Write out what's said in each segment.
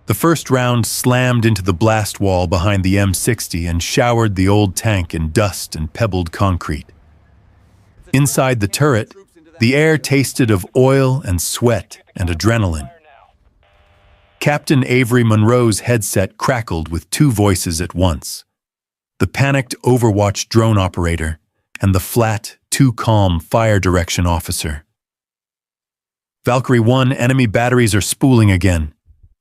The first round slammed into the blast wall behind the M60 and showered the old tank in dust and pebbled concrete. Inside the turret, the air tasted of oil and sweat and adrenaline. Captain Avery Monroe's headset crackled with two voices at once: the panicked Overwatch drone operator and the flat, too calm fire direction officer. Valkyrie 1, enemy batteries are spooling again.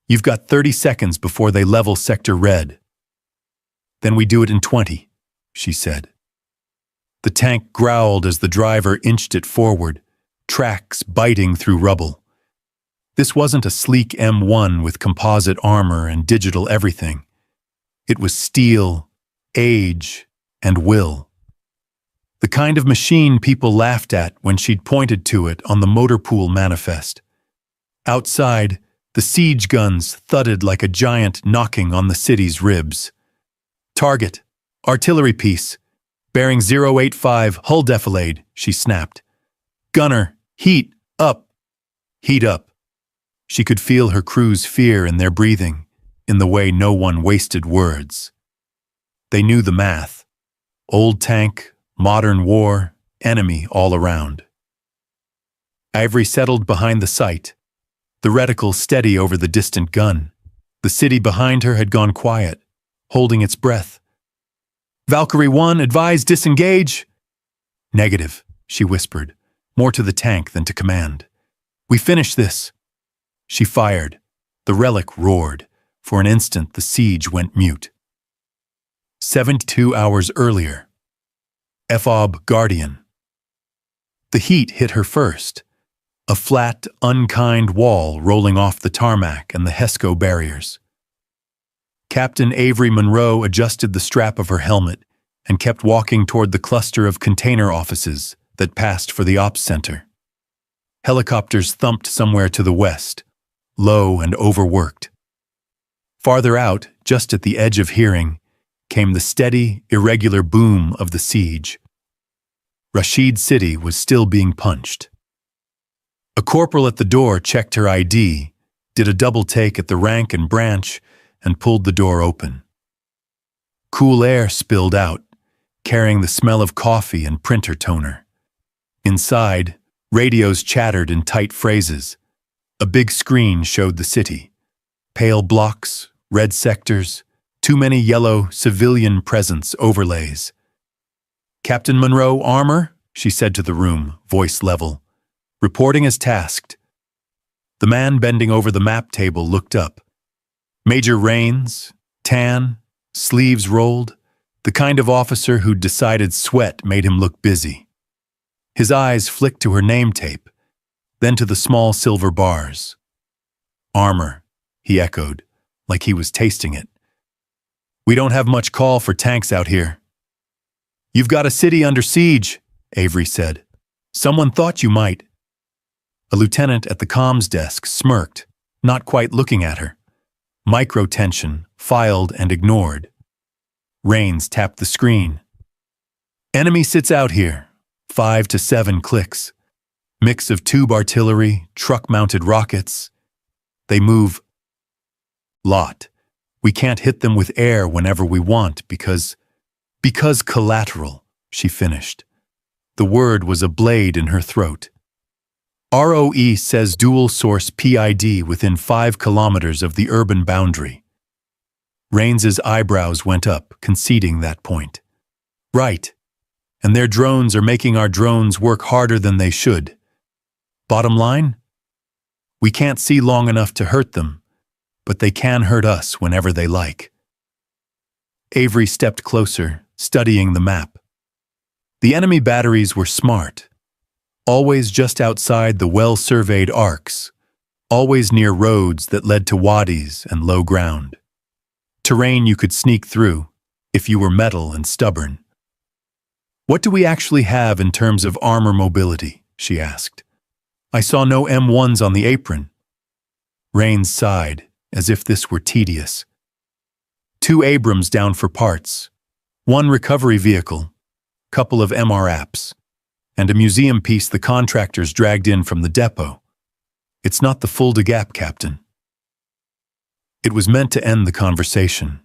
You've got 30 seconds before they level Sector Red. Then we do it in 20, she said. The tank growled as the driver inched it forward, tracks biting through rubble. This wasn't a sleek M1 with composite armor and digital everything. It was steel, age, and will. The kind of machine people laughed at when she'd pointed to it on the motor pool manifest. Outside, the siege guns thudded like a giant knocking on the city's ribs. Target, artillery piece, bearing 085, hull defilade, she snapped. Gunner, heat up, heat up. She could feel her crew's fear in their breathing, in the way no one wasted words. They knew the math. Old tank, modern war, enemy all around. Ivory settled behind the sight, the reticle steady over the distant gun. The city behind her had gone quiet, holding its breath. Valkyrie 1, advise disengage. Negative, she whispered, more to the tank than to command. We finish this. She fired. The relic roared. For an instant, the siege went mute. 72 hours earlier. FOB Guardian. The heat hit her first. A flat, unkind wall rolling off the tarmac and the HESCO barriers. Captain Avery Monroe adjusted the strap of her helmet and kept walking toward the cluster of container offices that passed for the ops center. Helicopters thumped somewhere to the west, low and overworked. Farther out, just at the edge of hearing, came the steady, irregular boom of the siege. Rashid City was still being punched. A corporal at the door checked her ID, did a double take at the rank and branch, and pulled the door open. Cool air spilled out, carrying the smell of coffee and printer toner. Inside, radios chattered in tight phrases. A big screen showed the city. Pale blocks, red sectors, too many yellow civilian presence overlays. Captain Monroe, armor, she said to the room, voice level. Reporting as tasked. The man bending over the map table looked up. Major Rains, tan, sleeves rolled, the kind of officer who'd decided sweat made him look busy. His eyes flicked to her name tape, then to the small silver bars. Armor, he echoed, like he was tasting it. We don't have much call for tanks out here. You've got a city under siege, Avery said. Someone thought you might. A lieutenant at the comms desk smirked, not quite looking at her. Micro-tension, filed and ignored. Rains tapped the screen. Enemy sits out here. 5 to 7 clicks. Mix of tube artillery, truck-mounted rockets. They move. Lot. We can't hit them with air whenever we want because collateral, she finished. The word was a blade in her throat. ROE says dual source PID within 5 kilometers of the urban boundary. Rains's eyebrows went up, conceding that point. Right. And their drones are making our drones work harder than they should. Bottom line? We can't see long enough to hurt them, but they can hurt us whenever they like. Avery stepped closer, studying the map. The enemy batteries were smart. Always just outside the well-surveyed arcs, always near roads that led to wadis and low ground. Terrain you could sneak through, if you were metal and stubborn. What do we actually have in terms of armor mobility? She asked. I saw no M1s on the apron. Rains sighed, as if this were tedious. 2 Abrams down for parts, 1 recovery vehicle, couple of MR apps, and a museum piece the contractors dragged in from the depot. It's not the full de gap, Captain. It was meant to end the conversation.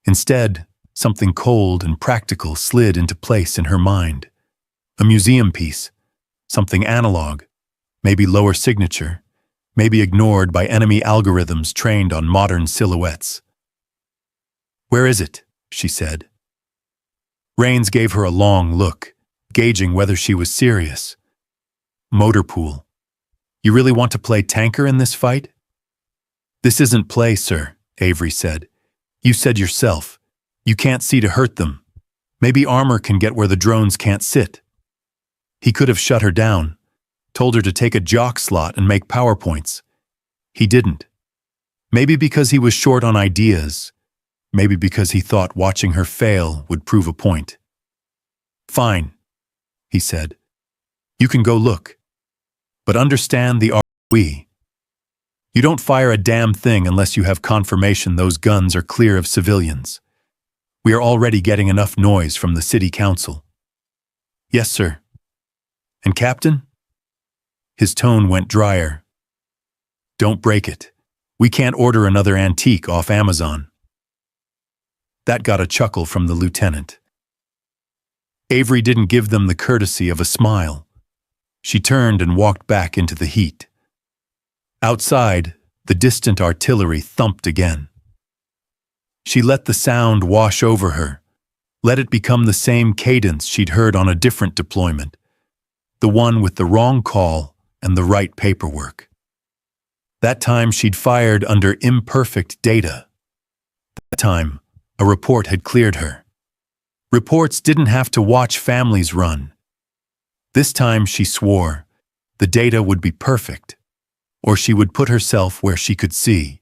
Instead, something cold and practical slid into place in her mind. A museum piece, something analog, maybe lower signature, maybe ignored by enemy algorithms trained on modern silhouettes. "Where is it?" she said. Rains gave her a long look, gauging whether she was serious. "Motor pool. You really want to play tanker in this fight?" "This isn't play, sir," Avery said. "You said yourself. You can't see to hurt them. Maybe armor can get where the drones can't sit." He could have shut her down, told her to take a jock slot and make PowerPoints. He didn't. Maybe because he was short on ideas. Maybe because he thought watching her fail would prove a point. "Fine," he said. "You can go look. But understand the ROE. You don't fire a damn thing unless you have confirmation those guns are clear of civilians. We are already getting enough noise from the city council." "Yes, sir." "And Captain?" His tone went drier. "Don't break it. We can't order another antique off Amazon." That got a chuckle from the lieutenant. Avery didn't give them the courtesy of a smile. She turned and walked back into the heat. Outside, the distant artillery thumped again. She let the sound wash over her, let it become the same cadence she'd heard on a different deployment, the one with the wrong call and the right paperwork. That time she'd fired under imperfect data. That time, a report had cleared her. Reports didn't have to watch families run. This time she swore the data would be perfect, or she would put herself where she could see.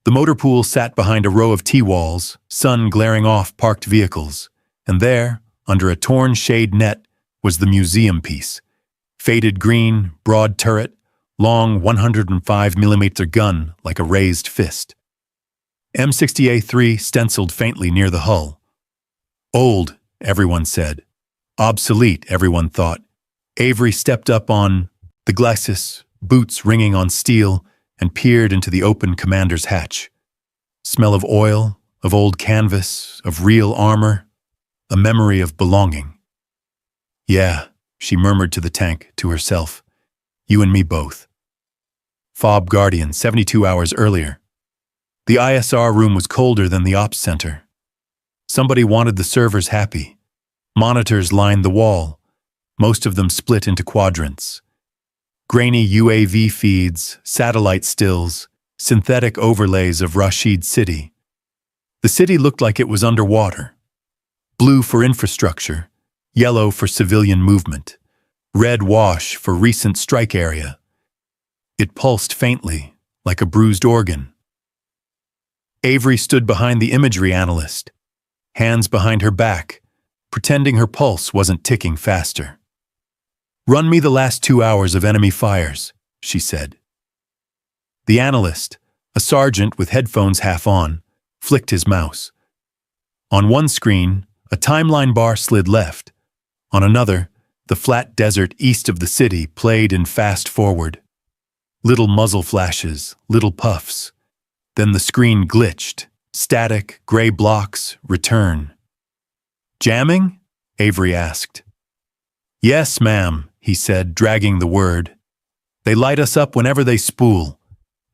The motor pool sat behind a row of T-walls, sun glaring off parked vehicles, and there, under a torn shade net, was the museum piece. Faded green, broad turret, long 105mm gun like a raised fist. M60A3 stenciled faintly near the hull. Old, everyone said. Obsolete, everyone thought. Avery stepped up on the glacis, boots ringing on steel, and peered into the open commander's hatch. Smell of oil, of old canvas, of real armor, a memory of belonging. "Yeah," she murmured to the tank, to herself. "You and me both." Fob Guardian, 72 hours earlier. The ISR room was colder than the ops center. Somebody wanted the servers happy. Monitors lined the wall, most of them split into quadrants. Grainy UAV feeds, satellite stills, synthetic overlays of Rashid City. The city looked like it was underwater. Blue for infrastructure, yellow for civilian movement, red wash for recent strike area. It pulsed faintly, like a bruised organ. Avery stood behind the imagery analyst, hands behind her back, pretending her pulse wasn't ticking faster. "Run me the last 2 hours of enemy fires," she said. The analyst, a sergeant with headphones half on, flicked his mouse. On one screen, a timeline bar slid left. On another, the flat desert east of the city played in fast forward. Little muzzle flashes, little puffs. Then the screen glitched. Static, gray blocks, return. "Jamming?" Avery asked. "Yes, ma'am," he said, dragging the word. "They light us up whenever they spool.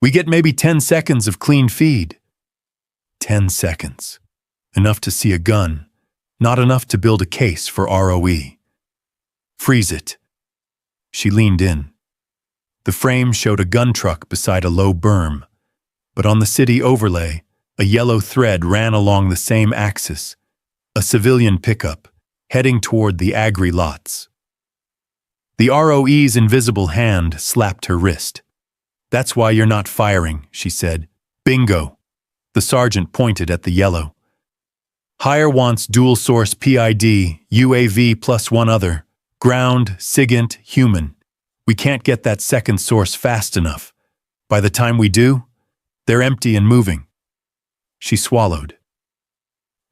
We get maybe 10 seconds of clean feed." 10 seconds. Enough to see a gun, not enough to build a case for ROE. "Freeze it." She leaned in. The frame showed a gun truck beside a low berm, but on the city overlay, a yellow thread ran along the same axis, a civilian pickup, heading toward the agri lots. The ROE's invisible hand slapped her wrist. "That's why you're not firing," she said. "Bingo." The sergeant pointed at the yellow. "Hire wants dual-source PID, UAV plus one other. Ground, SIGINT, human. We can't get that second source fast enough. By the time we do, they're empty and moving." She swallowed.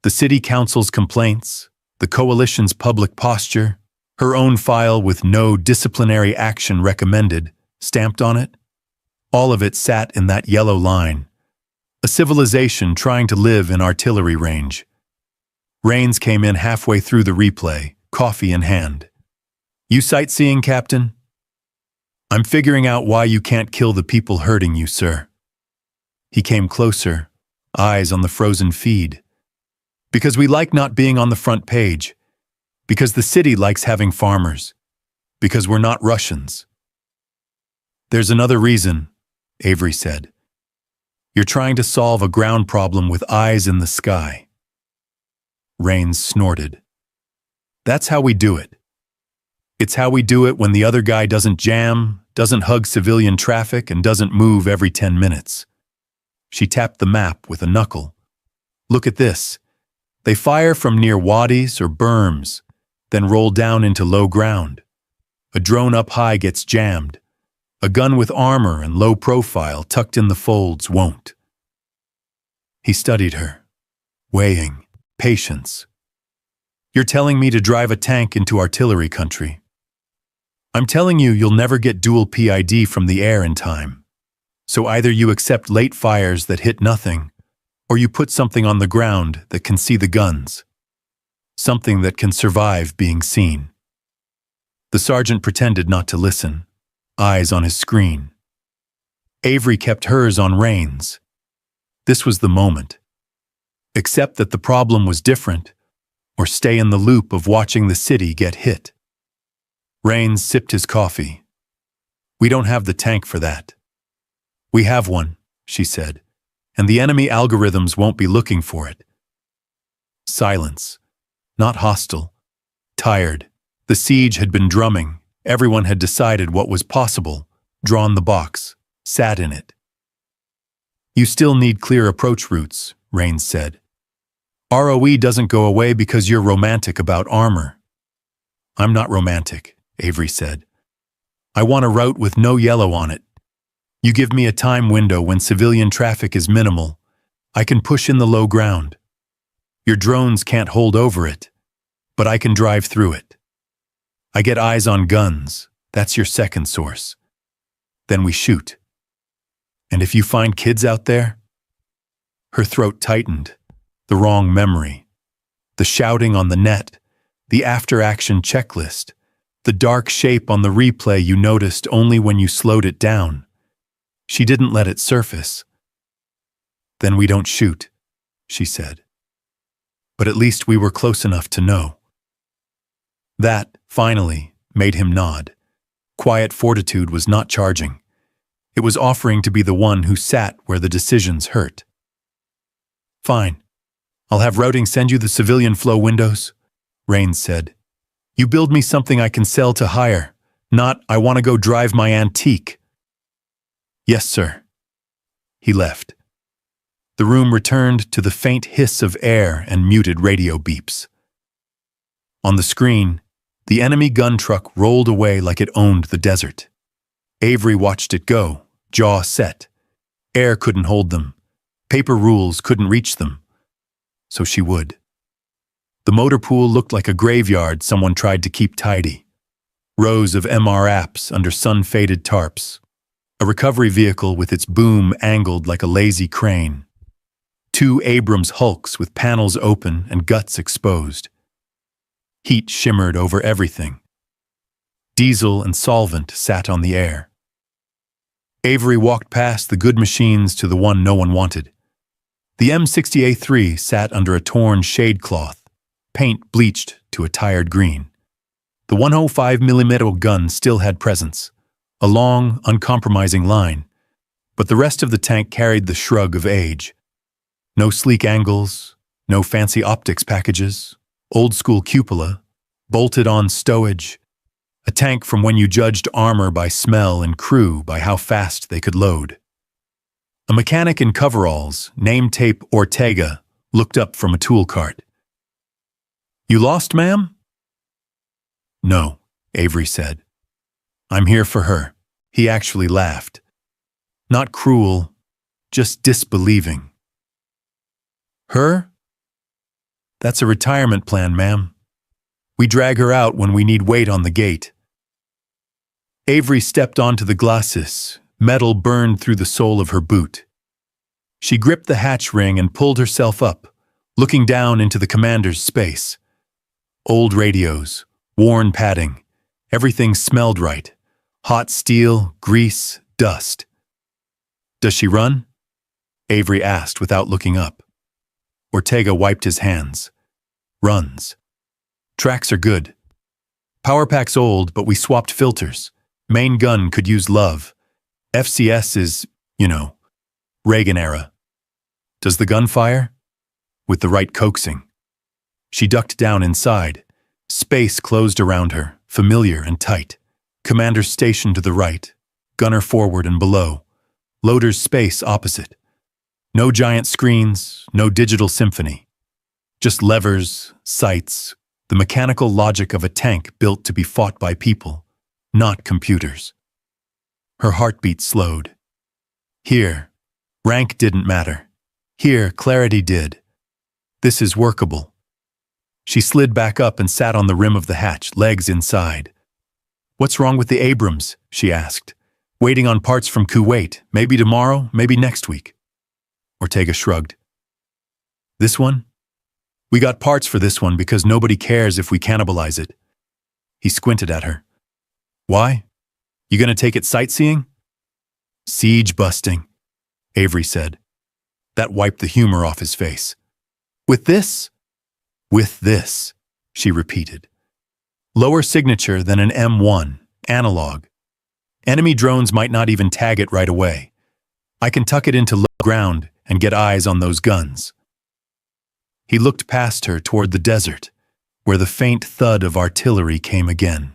The city council's complaints, the coalition's public posture, her own file with no disciplinary action recommended, stamped on it, all of it sat in that yellow line, A civilization trying to live in artillery range. Rains came in halfway through the replay, coffee in hand. You sightseeing, Captain? I'm figuring out why you can't kill the people hurting you, sir. He came closer, eyes on the frozen feed. Because we like not being on the front page. Because the city likes having farmers. Because we're not Russians. There's another reason, Avery said. You're trying to solve a ground problem with eyes in the sky. Rains snorted. That's how we do it. It's how we do it when the other guy doesn't jam, doesn't hug civilian traffic, and doesn't move every 10 minutes. She tapped the map with a knuckle. Look at this. They fire from near wadis or berms, then roll down into low ground. A drone up high gets jammed. A gun with armor and low profile tucked in the folds won't. He studied her, weighing, patience. You're telling me to drive a tank into artillery country. I'm telling you you'll never get dual PID from the air in time. So either you accept late fires that hit nothing, or you put something on the ground that can see the guns. Something that can survive being seen. The sergeant pretended not to listen, eyes on his screen. Avery kept hers on Rains. This was the moment. Accept that the problem was different, or stay in the loop of watching the city get hit. Rains sipped his coffee. We don't have the tank for that. We have one, she said, and the enemy algorithms won't be looking for it. Silence. Not hostile. Tired. The siege had been drumming. Everyone had decided what was possible, drawn the box, sat in it. You still need clear approach routes, Rains said. ROE doesn't go away because you're romantic about armor. I'm not romantic, Avery said. I want a route with no yellow on it. You give me a time window when civilian traffic is minimal. I can push in the low ground. Your drones can't hold over it, but I can drive through it. I get eyes on guns. That's your second source. Then we shoot. And if you find kids out there? Her throat tightened. The wrong memory. The shouting on the net. The after-action checklist. The dark shape on the replay you noticed only when you slowed it down. She didn't let it surface. Then we don't shoot, she said. But at least we were close enough to know. That, finally, made him nod. Quiet fortitude was not charging. It was offering to be the one who sat where the decisions hurt. Fine. I'll have routing send you the civilian flow windows, Rains said. You build me something I can sell to hire, not I want to go drive my antique. Yes, sir. He left. The room returned to the faint hiss of air and muted radio beeps. On the screen, the enemy gun truck rolled away like it owned the desert. Avery watched it go, jaw set. Air couldn't hold them. Paper rules couldn't reach them. So she would. The motor pool looked like a graveyard someone tried to keep tidy. Rows of MR apps under sun-faded tarps. A recovery vehicle with its boom angled like a lazy crane. 2 Abrams Hulks with panels open and guts exposed. Heat shimmered over everything. Diesel and solvent sat on the air. Avery walked past the good machines to the one no one wanted. The M60A3 sat under a torn shade cloth, paint bleached to a tired green. The 105mm gun still had presence, a long, uncompromising line, but the rest of the tank carried the shrug of age. No sleek angles, no fancy optics packages, old-school cupola, bolted-on stowage, a tank from when you judged armor by smell and crew by how fast they could load. A mechanic in coveralls, name tape Ortega, looked up from a tool cart. You lost, ma'am? No, Avery said. I'm here for her. He actually laughed. Not cruel, just disbelieving. Her? That's a retirement plan, ma'am. We drag her out when we need weight on the gate. Avery stepped onto the glacis. Metal burned through the sole of her boot. She gripped the hatch ring and pulled herself up, looking down into the commander's space. Old radios, worn padding, everything smelled right. Hot steel, grease, dust. "Does she run?" Avery asked without looking up. Ortega wiped his hands. "Runs. Tracks are good. Power pack's old, but we swapped filters. Main gun could use love. FCS is, Reagan era. Does the gun fire?" With the right coaxing. She ducked down inside. Space closed around her, familiar and tight. Commander's station to the right, gunner forward and below. Loader's space opposite. No giant screens, no digital symphony. Just levers, sights, the mechanical logic of a tank built to be fought by people, not computers. Her heartbeat slowed. Here, rank didn't matter. Here, clarity did. This is workable. She slid back up and sat on the rim of the hatch, legs inside. "What's wrong with the Abrams?" she asked. "Waiting on parts from Kuwait, maybe tomorrow, maybe next week." Ortega shrugged. "This one? We got parts for this one because nobody cares if we cannibalize it." He squinted at her. "Why? You gonna take it sightseeing?" "Siege busting," Avery said. That wiped the humor off his face. "With this?" "With this," she repeated. "Lower signature than an M1, analog. Enemy drones might not even tag it right away. I can tuck it into low ground and get eyes on those guns." He looked past her toward the desert, where the faint thud of artillery came again.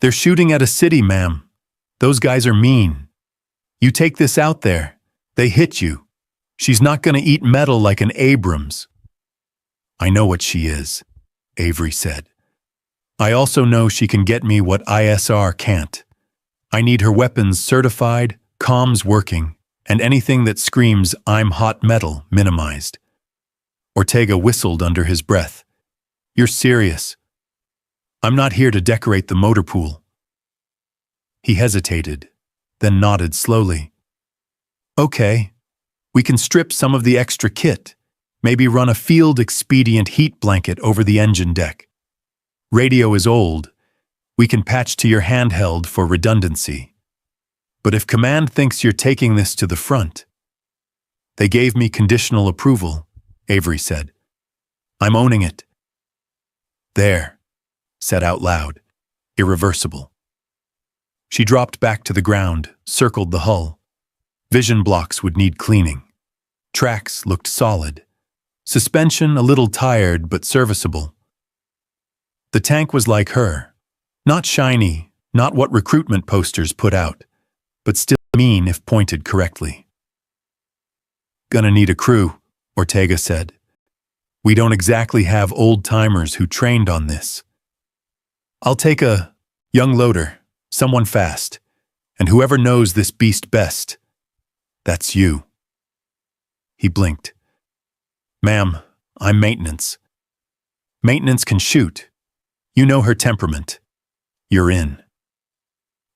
"They're shooting at a city, ma'am. Those guys are mean. You take this out there, they hit you. She's not gonna eat metal like an Abrams." "I know what she is," Avery said. "I also know she can get me what ISR can't. I need her weapons certified, comms working, and anything that screams 'I'm hot metal' minimized." Ortega whistled under his breath. "You're serious?" "I'm not here to decorate the motor pool." He hesitated, then nodded slowly. "Okay, we can strip some of the extra kit, maybe run a field expedient heat blanket over the engine deck. Radio is old. We can patch to your handheld for redundancy. But if command thinks you're taking this to the front..." "They gave me conditional approval," Avery said. "I'm owning it." "There," said out loud, "irreversible." She dropped back to the ground, circled the hull. Vision blocks would need cleaning. Tracks looked solid. Suspension a little tired but serviceable. The tank was like her. Not shiny, not what recruitment posters put out, but still mean if pointed correctly. "Gonna need a crew," Ortega said. "We don't exactly have old-timers who trained on this. I'll take a young loader, someone fast, and whoever knows this beast best, that's you." He blinked. "Ma'am, I'm maintenance." "Maintenance can shoot. You know her temperament. You're in."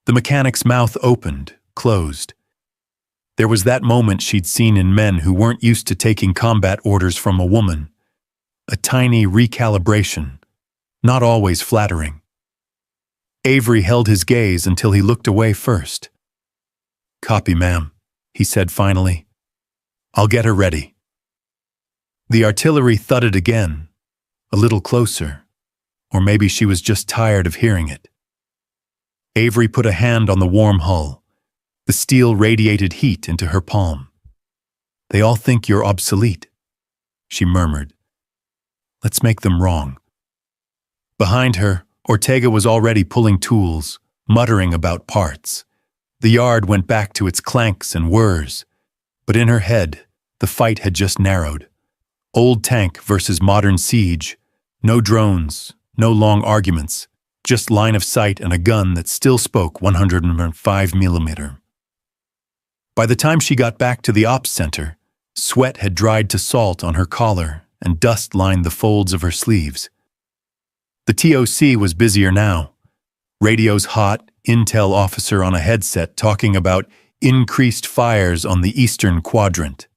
The mechanic's mouth opened, closed. There was that moment she'd seen in men who weren't used to taking combat orders from a woman. A tiny recalibration, not always flattering. Avery held his gaze until he looked away first. "Copy, ma'am," he said finally. "I'll get her ready." The artillery thudded again, a little closer, or maybe she was just tired of hearing it. Avery put a hand on the warm hull. The steel radiated heat into her palm. "They all think you're obsolete," she murmured. "Let's make them wrong." Behind her, Ortega was already pulling tools, muttering about parts. The yard went back to its clanks and whirs, but in her head, the fight had just narrowed. Old tank versus modern siege. No drones, no long arguments, just line of sight and a gun that still spoke 105 millimeter. By the time she got back to the ops center, sweat had dried to salt on her collar and dust lined the folds of her sleeves. The TOC was busier now. Radio's hot, intel officer on a headset talking about increased fires on the eastern quadrant.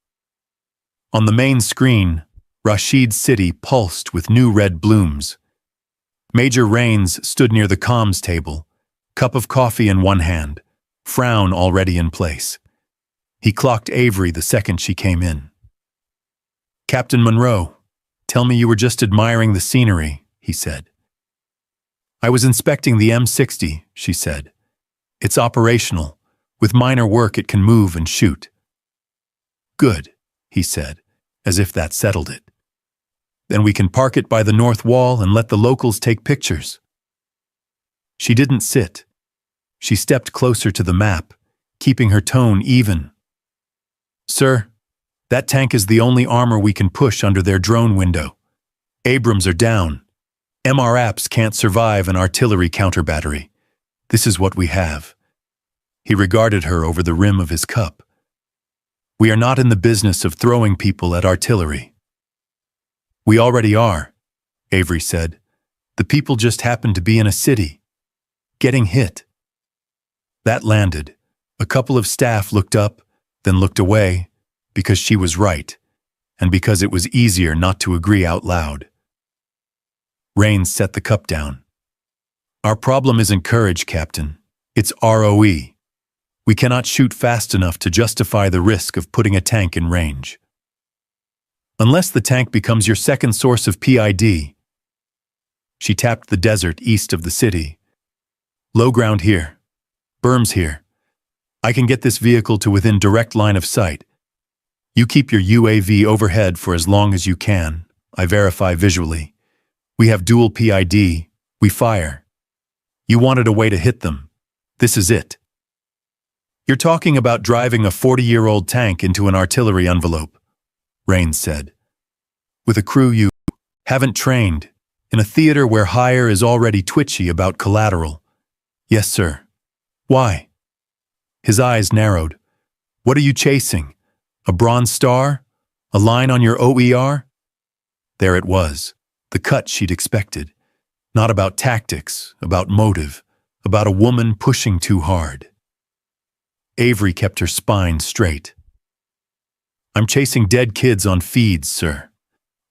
On the main screen, Rashid's city pulsed with new red blooms. Major Rains stood near the comms table, cup of coffee in one hand, frown already in place. He clocked Avery the second she came in. "Captain Monroe, tell me you were just admiring the scenery," he said. "I was inspecting the M60, she said. "It's operational. With minor work it can move and shoot." "Good," he said, as if that settled it. "Then we can park it by the north wall and let the locals take pictures." She didn't sit. She stepped closer to the map, keeping her tone even. "Sir, that tank is the only armor we can push under their drone window. Abrams are down. MRAPs can't survive an artillery counter-battery. This is what we have." He regarded her over the rim of his cup. "We are not in the business of throwing people at artillery." "We already are," Avery said. "The people just happen to be in a city. Getting hit." That landed. A couple of staff looked up, then looked away, because she was right, and because it was easier not to agree out loud. Rains set the cup down. "Our problem isn't courage, Captain. It's ROE. We cannot shoot fast enough to justify the risk of putting a tank in range. Unless the tank becomes your second source of PID." She tapped the desert east of the city. "Low ground here. Berms here. I can get this vehicle to within direct line of sight. You keep your UAV overhead for as long as you can. I verify visually. We have dual PID. We fire. You wanted a way to hit them. This is it." "You're talking about driving a 40-year-old tank into an artillery envelope," Rains said. "With a crew you haven't trained, in a theater where hire is already twitchy about collateral." "Yes, sir." "Why?" His eyes narrowed. "What are you chasing? A bronze star? A line on your OER?" There it was, the cut she'd expected. Not about tactics, about motive, about a woman pushing too hard. Avery kept her spine straight. "I'm chasing dead kids on feeds, sir.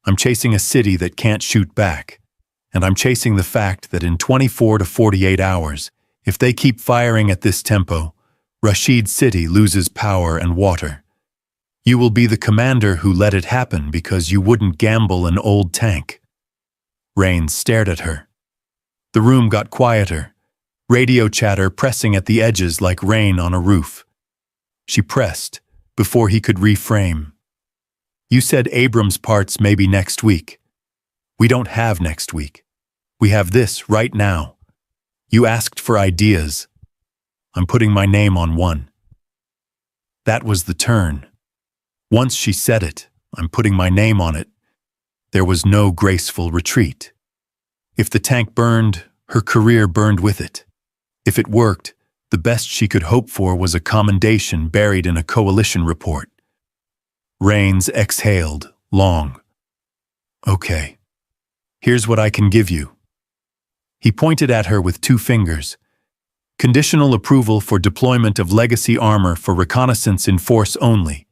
I'm chasing a city that can't shoot back. And I'm chasing the fact that in 24 to 48 hours, if they keep firing at this tempo, Rashid City loses power and water. You will be the commander who let it happen because you wouldn't gamble an old tank." Rains stared at her. The room got quieter, radio chatter pressing at the edges like rain on a roof. She pressed, before he could reframe. "You said Abrams parts maybe next week. We don't have next week. We have this right now. You asked for ideas. I'm putting my name on one." That was the turn. Once she said it, "I'm putting my name on it," there was no graceful retreat. If the tank burned, her career burned with it. If it worked, the best she could hope for was a commendation buried in a coalition report. Rains exhaled, long. "Okay. Here's what I can give you." He pointed at her with 2 fingers. "Conditional approval for deployment of legacy armor for reconnaissance in force only.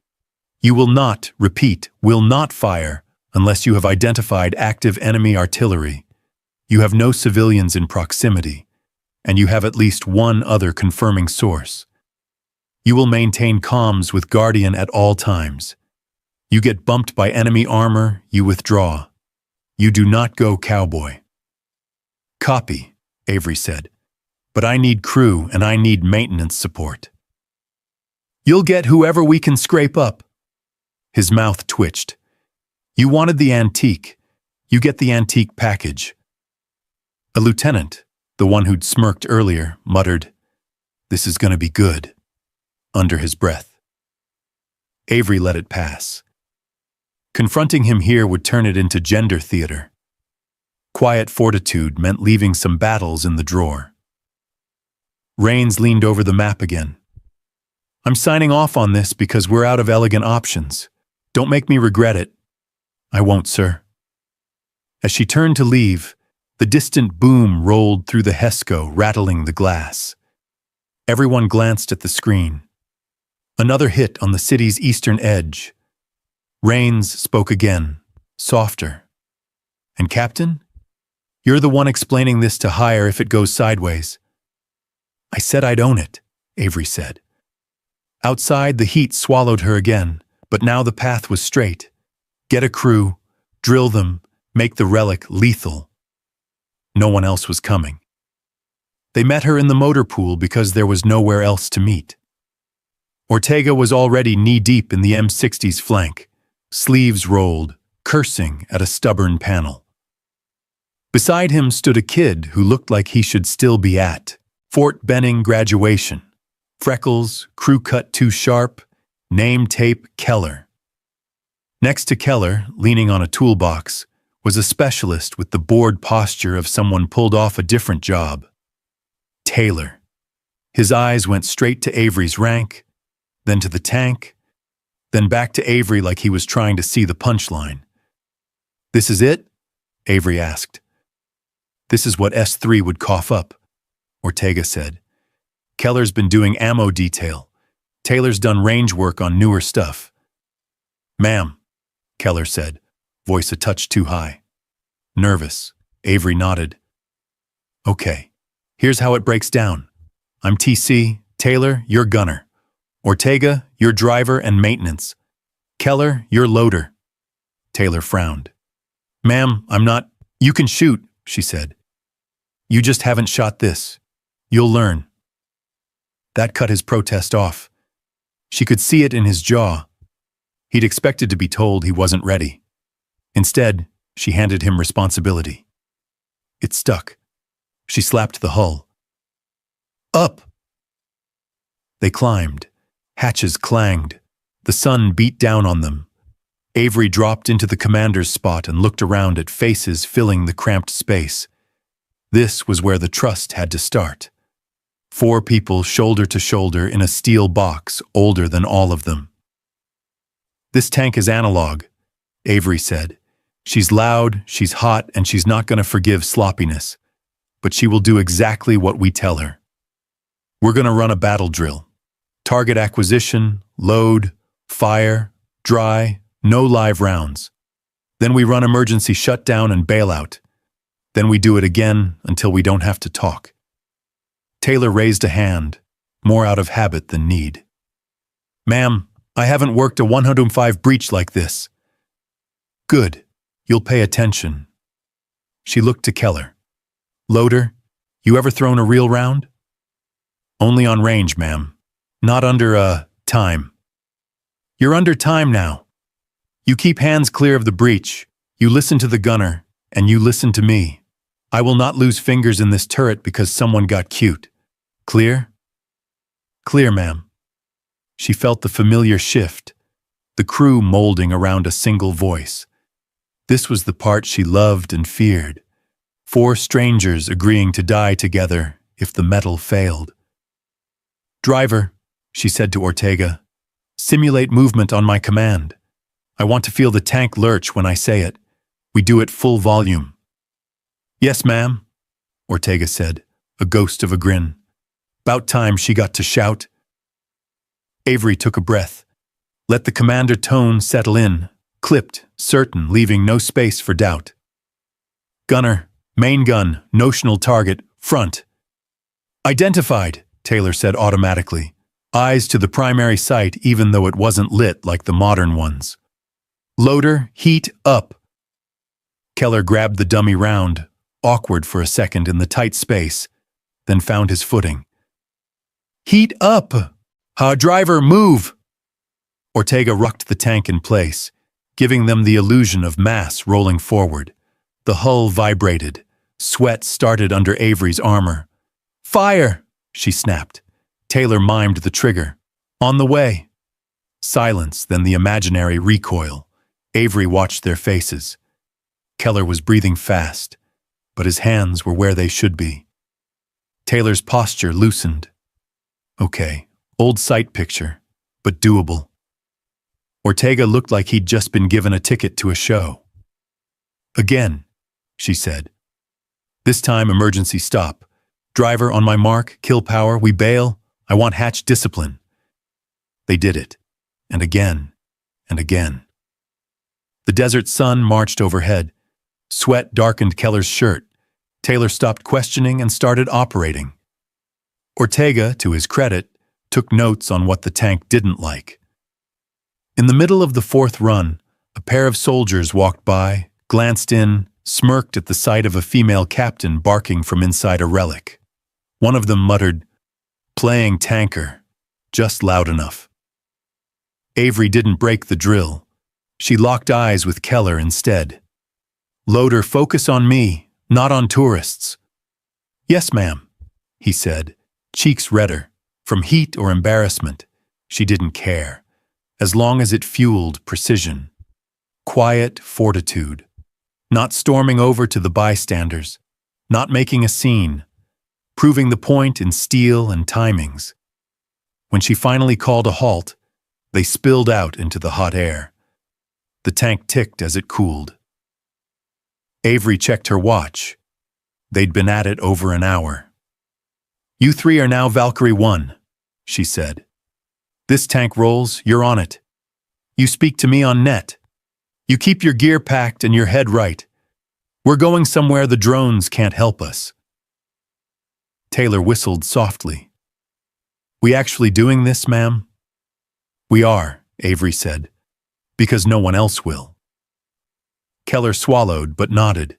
You will not, repeat, will not fire unless you have identified active enemy artillery. You have no civilians in proximity, and you have at least one other confirming source. You will maintain comms with Guardian at all times. You get bumped by enemy armor, you withdraw. You do not go cowboy." "Copy," Avery said. "But I need crew and I need maintenance support." "You'll get whoever we can scrape up." His mouth twitched. "You wanted the antique. You get the antique package." A lieutenant, the one who'd smirked earlier, muttered, "This is going to be good," under his breath. Avery let it pass. Confronting him here would turn it into gender theater. Quiet fortitude meant leaving some battles in the drawer. Rains leaned over the map again. "I'm signing off on this because we're out of elegant options. Don't make me regret it." "I won't, sir." As she turned to leave, the distant boom rolled through the HESCO, rattling the glass. Everyone glanced at the screen. Another hit on the city's eastern edge. Rains spoke again, softer. And Captain? You're the one explaining this to Hire if it goes sideways. I said I'd own it, Avery said. Outside, the heat swallowed her again, but now the path was straight. Get a crew, drill them, make the relic lethal. No one else was coming. They met her in the motor pool because there was nowhere else to meet. Ortega was already knee-deep in the M60's flank, sleeves rolled, cursing at a stubborn panel. Beside him stood a kid who looked like he should still be at Fort Benning graduation. Freckles, crew cut too sharp, name tape Keller. Next to Keller, leaning on a toolbox, was a specialist with the bored posture of someone pulled off a different job. Taylor. His eyes went straight to Avery's rank, then to the tank, then back to Avery like he was trying to see the punchline. This is it? Avery asked. This is what S3 would cough up, Ortega said. Keller's been doing ammo detail. Taylor's done range work on newer stuff. Ma'am, Keller said, voice a touch too high. Nervous, Avery nodded. Okay, here's how it breaks down. I'm TC, Taylor, you're gunner. Ortega, you're driver and maintenance. Keller, you're loader. Taylor frowned. Ma'am, I'm not. You can shoot, she said. You just haven't shot this. You'll learn. That cut his protest off. She could see it in his jaw. He'd expected to be told he wasn't ready. Instead, she handed him responsibility. It stuck. She slapped the hull. Up! They climbed. Hatches clanged. The sun beat down on them. Avery dropped into the commander's spot and looked around at faces filling the cramped space. This was where the trust had to start. 4 people shoulder to shoulder in a steel box older than all of them. This tank is analog, Avery said. She's loud, she's hot, and she's not going to forgive sloppiness. But she will do exactly what we tell her. We're going to run a battle drill. Target acquisition, load, fire, dry, no live rounds. Then we run emergency shutdown and bailout. Then we do it again until we don't have to talk. Taylor raised a hand, more out of habit than need. Ma'am, I haven't worked a 105 breach like this. Good. You'll pay attention. She looked to Keller. Loader, you ever thrown a real round? Only on range, ma'am. Not under, time. You're under time now. You keep hands clear of the breach. You listen to the gunner, and you listen to me. I will not lose fingers in this turret because someone got cute. Clear? Clear, ma'am. She felt the familiar shift, the crew molding around a single voice. This was the part she loved and feared. 4 strangers agreeing to die together if the metal failed. Driver, she said to Ortega, simulate movement on my command. I want to feel the tank lurch when I say it. We do it full volume. Yes, ma'am, Ortega said, a ghost of a grin. About time she got to shout. Avery took a breath. Let the commander tone settle in, clipped, certain, leaving no space for doubt. Gunner, main gun, notional target, front. Identified, Taylor said automatically. Eyes to the primary sight even though it wasn't lit like the modern ones. Loader, heat up. Keller grabbed the dummy round, awkward for a second in the tight space, then found his footing. Heat up! Driver, move! Ortega rucked the tank in place, giving them the illusion of mass rolling forward. The hull vibrated. Sweat started under Avery's armor. Fire! She snapped. Taylor mimed the trigger. On the way. Silence, then the imaginary recoil. Avery watched their faces. Keller was breathing fast, but his hands were where they should be. Taylor's posture loosened. Okay, old sight picture, but doable. Ortega looked like he'd just been given a ticket to a show. Again, she said. This time, emergency stop. Driver, on my mark, kill power, we bail. I want hatch discipline. They did it, and again, and again. The desert sun marched overhead. Sweat darkened Keller's shirt. Taylor stopped questioning and started operating. Ortega, to his credit, took notes on what the tank didn't like. In the middle of the fourth run, a pair of soldiers walked by, glanced in, smirked at the sight of a female captain barking from inside a relic. One of them muttered, "Playing tanker, just loud enough." Avery didn't break the drill. She locked eyes with Keller instead. "Loader, focus on me, not on tourists." "Yes, ma'am," he said, cheeks redder, from heat or embarrassment. She didn't care, as long as it fueled precision. Quiet fortitude. Not storming over to the bystanders, not making a scene, proving the point in steel and timings. When she finally called a halt, they spilled out into the hot air. The tank ticked as it cooled. Avery checked her watch. They'd been at it over an hour. "You three are now Valkyrie 1, she said. "This tank rolls, you're on it. You speak to me on net. You keep your gear packed and your head right. We're going somewhere the drones can't help us." Taylor whistled softly. "We actually doing this, ma'am?" "We are," Avery said, "because no one else will." Keller swallowed but nodded.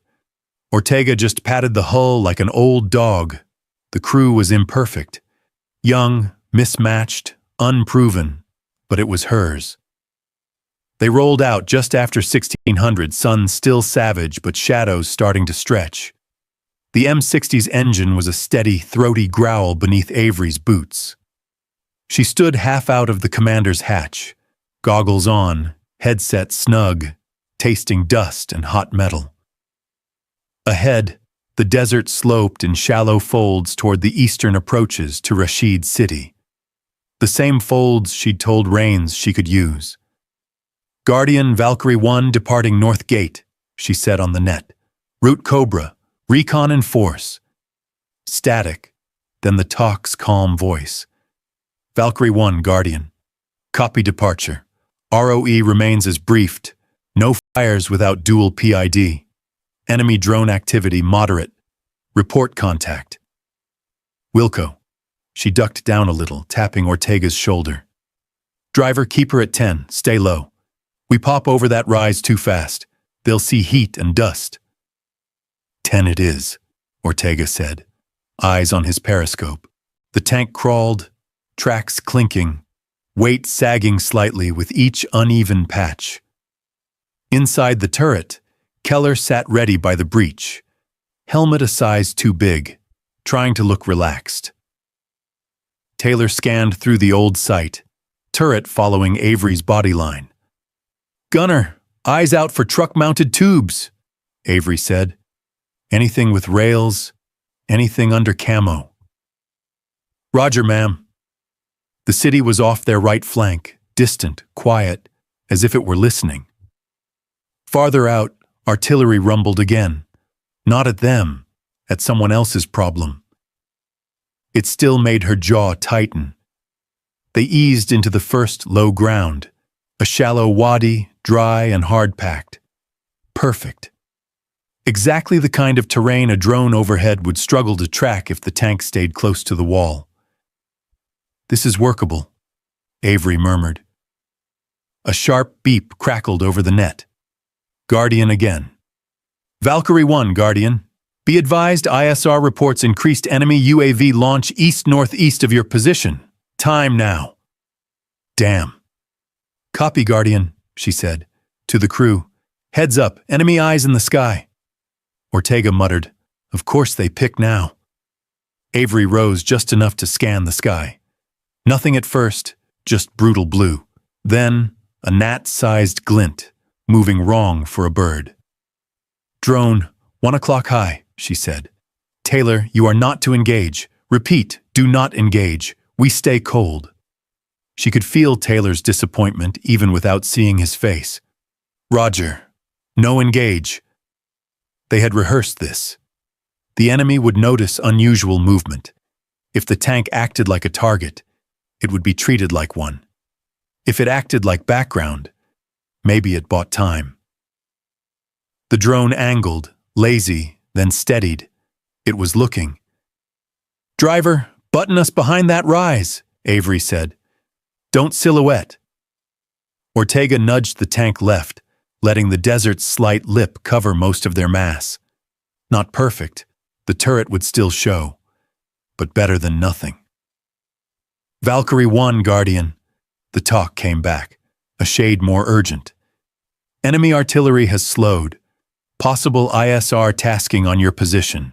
Ortega just patted the hull like an old dog. The crew was imperfect. Young, mismatched, unproven, but it was hers. They rolled out just after 1600, sun still savage but shadows starting to stretch. The M60's engine was a steady, throaty growl beneath Avery's boots. She stood half out of the commander's hatch, goggles on, headset snug, tasting dust and hot metal. Ahead, the desert sloped in shallow folds toward the eastern approaches to Rashid City. The same folds she'd told Rains she could use. "Guardian Valkyrie 1 departing North Gate," she said on the net. "Route Cobra, recon in force." Static, then the talk's calm voice. "Valkyrie 1, Guardian. Copy departure. ROE remains as briefed. No fires without dual PID. Enemy drone activity moderate. Report contact." "Wilco." She ducked down a little, tapping Ortega's shoulder. "Driver, keep her at 10. Stay low. We pop over that rise too fast. They'll see heat and dust." 10 it is, Ortega said, eyes on his periscope. The tank crawled, tracks clinking, weight sagging slightly with each uneven patch. Inside the turret, Keller sat ready by the breech, helmet a size too big, trying to look relaxed. Taylor scanned through the old sight, turret following Avery's body line. "Gunner, eyes out for truck-mounted tubes," Avery said. "Anything with rails, anything under camo." "Roger, ma'am." The city was off their right flank, distant, quiet, as if it were listening. Farther out, artillery rumbled again. Not at them, at someone else's problem. It still made her jaw tighten. They eased into the first low ground, a shallow wadi, dry and hard-packed. Perfect. Exactly the kind of terrain a drone overhead would struggle to track if the tank stayed close to the wall. "This is workable," Avery murmured. A sharp beep crackled over the net. Guardian again. "Valkyrie 1, Guardian. Be advised ISR reports increased enemy UAV launch east-northeast of your position. Time now." "Damn." "Copy, Guardian," she said. To the crew, "Heads up, enemy eyes in the sky." Ortega muttered, "Of course they pick now." Avery rose just enough to scan the sky. Nothing at first, just brutal blue. Then, a gnat-sized glint, moving wrong for a bird. "Drone, 1 o'clock high," she said. "Taylor, you are not to engage. Repeat, do not engage. We stay cold." She could feel Taylor's disappointment even without seeing his face. "Roger. No engage." They had rehearsed this. The enemy would notice unusual movement. If the tank acted like a target, it would be treated like one. If it acted like background, maybe it bought time. The drone angled, lazy, then steadied. It was looking. "Driver, button us behind that rise," Avery said. "Don't silhouette." Ortega nudged the tank left, letting the desert's slight lip cover most of their mass. Not perfect, the turret would still show, but better than nothing. "Valkyrie 1, Guardian." The talk came back, a shade more urgent. "Enemy artillery has slowed. Possible ISR tasking on your position."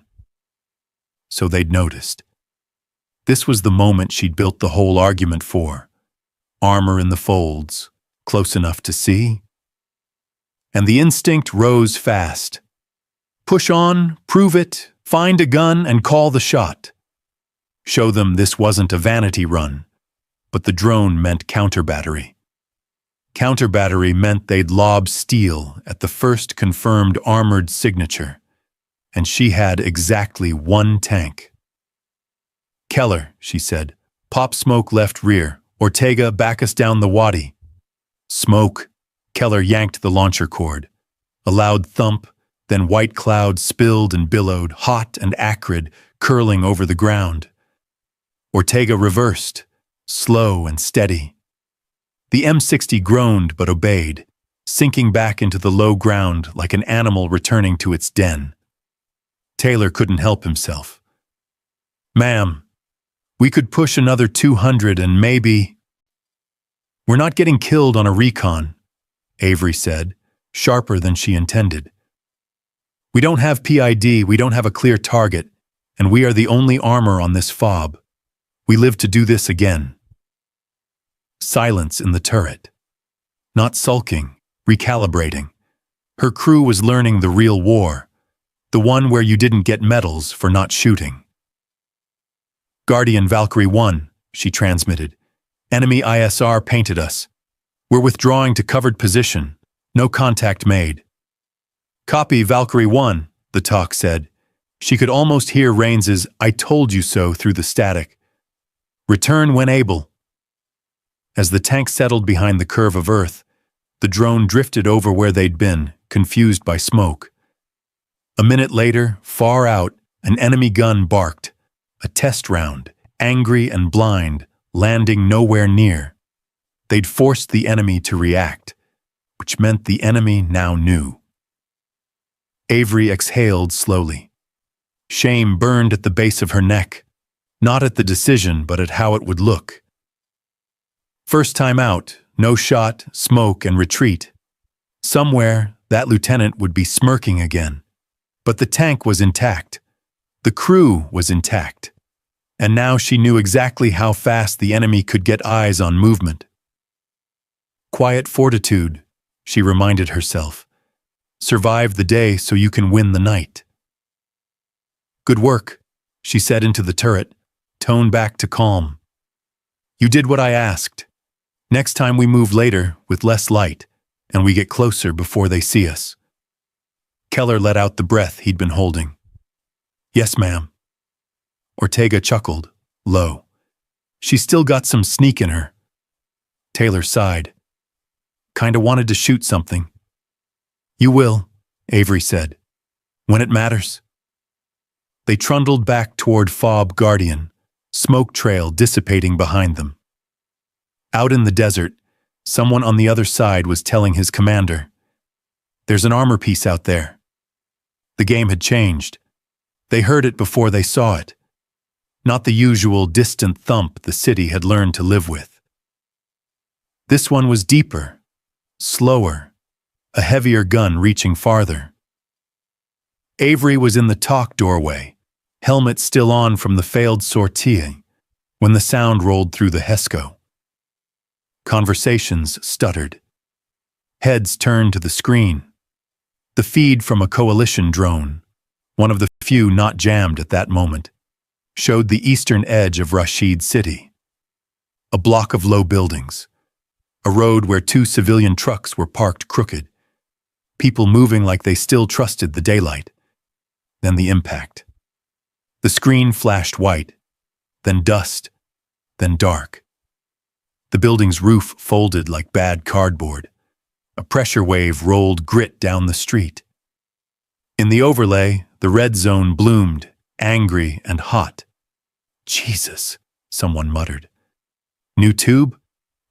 So they'd noticed. This was the moment she'd built the whole argument for. Armor in the folds, close enough to see. And the instinct rose fast. Push on, prove it, find a gun, and call the shot. Show them this wasn't a vanity run, but the drone meant counter-battery. Counter-battery meant they'd lob steel at the first confirmed armored signature, and she had exactly one tank. "Keller," she said, "pop smoke left rear. Ortega, back us down the wadi." "Smoke." Keller yanked the launcher cord. A loud thump, then white clouds spilled and billowed, hot and acrid, curling over the ground. Ortega reversed, slow and steady. The M60 groaned but obeyed, sinking back into the low ground like an animal returning to its den. Taylor couldn't help himself. "Ma'am, we could push another 200 and maybe—" "We're not getting killed on a recon," Avery said, sharper than she intended. "We don't have PID, we don't have a clear target, and we are the only armor on this fob. We live to do this again." Silence in the turret. Not sulking, recalibrating. Her crew was learning the real war, the one where you didn't get medals for not shooting. "Guardian Valkyrie 1, she transmitted. "Enemy ISR painted us. We're withdrawing to covered position. No contact made." "Copy Valkyrie 1, the talk said. She could almost hear Raines's "I told you so" through the static. "Return when able." As the tank settled behind the curve of Earth, the drone drifted over where they'd been, confused by smoke. A minute later, far out, an enemy gun barked. A test round, angry and blind, landing nowhere near. They'd forced the enemy to react, which meant the enemy now knew. Avery exhaled slowly. Shame burned at the base of her neck, not at the decision, but at how it would look. First time out, no shot, smoke, and retreat. Somewhere, that lieutenant would be smirking again. But the tank was intact. The crew was intact. And now she knew exactly how fast the enemy could get eyes on movement. Quiet fortitude, she reminded herself. Survive the day so you can win the night. "Good work," she said into the turret, tone back to calm. "You did what I asked. Next time we move later, with less light, and we get closer before they see us." Keller let out the breath he'd been holding. "Yes, ma'am." Ortega chuckled, low. She still got some sneak in her. Taylor sighed. "Kinda wanted to shoot something." "You will," Avery said. "When it matters." They trundled back toward Fob Guardian, smoke trail dissipating behind them. Out in the desert, someone on the other side was telling his commander, "There's an armor piece out there." The game had changed. They heard it before they saw it. Not the usual distant thump the city had learned to live with. This one was deeper, slower, a heavier gun reaching farther. Avery was in the talk doorway, helmet still on from the failed sortie, when the sound rolled through the HESCO. Conversations stuttered. Heads turned to the screen. The feed from a coalition drone, one of the few not jammed at that moment, showed the eastern edge of Rashid City. A block of low buildings. A road where 2 civilian trucks were parked crooked. People moving like they still trusted the daylight. Then the impact. The screen flashed white, then dust, then dark. The building's roof folded like bad cardboard. A pressure wave rolled grit down the street. In the overlay, the red zone bloomed, angry and hot. Jesus, someone muttered. New tube?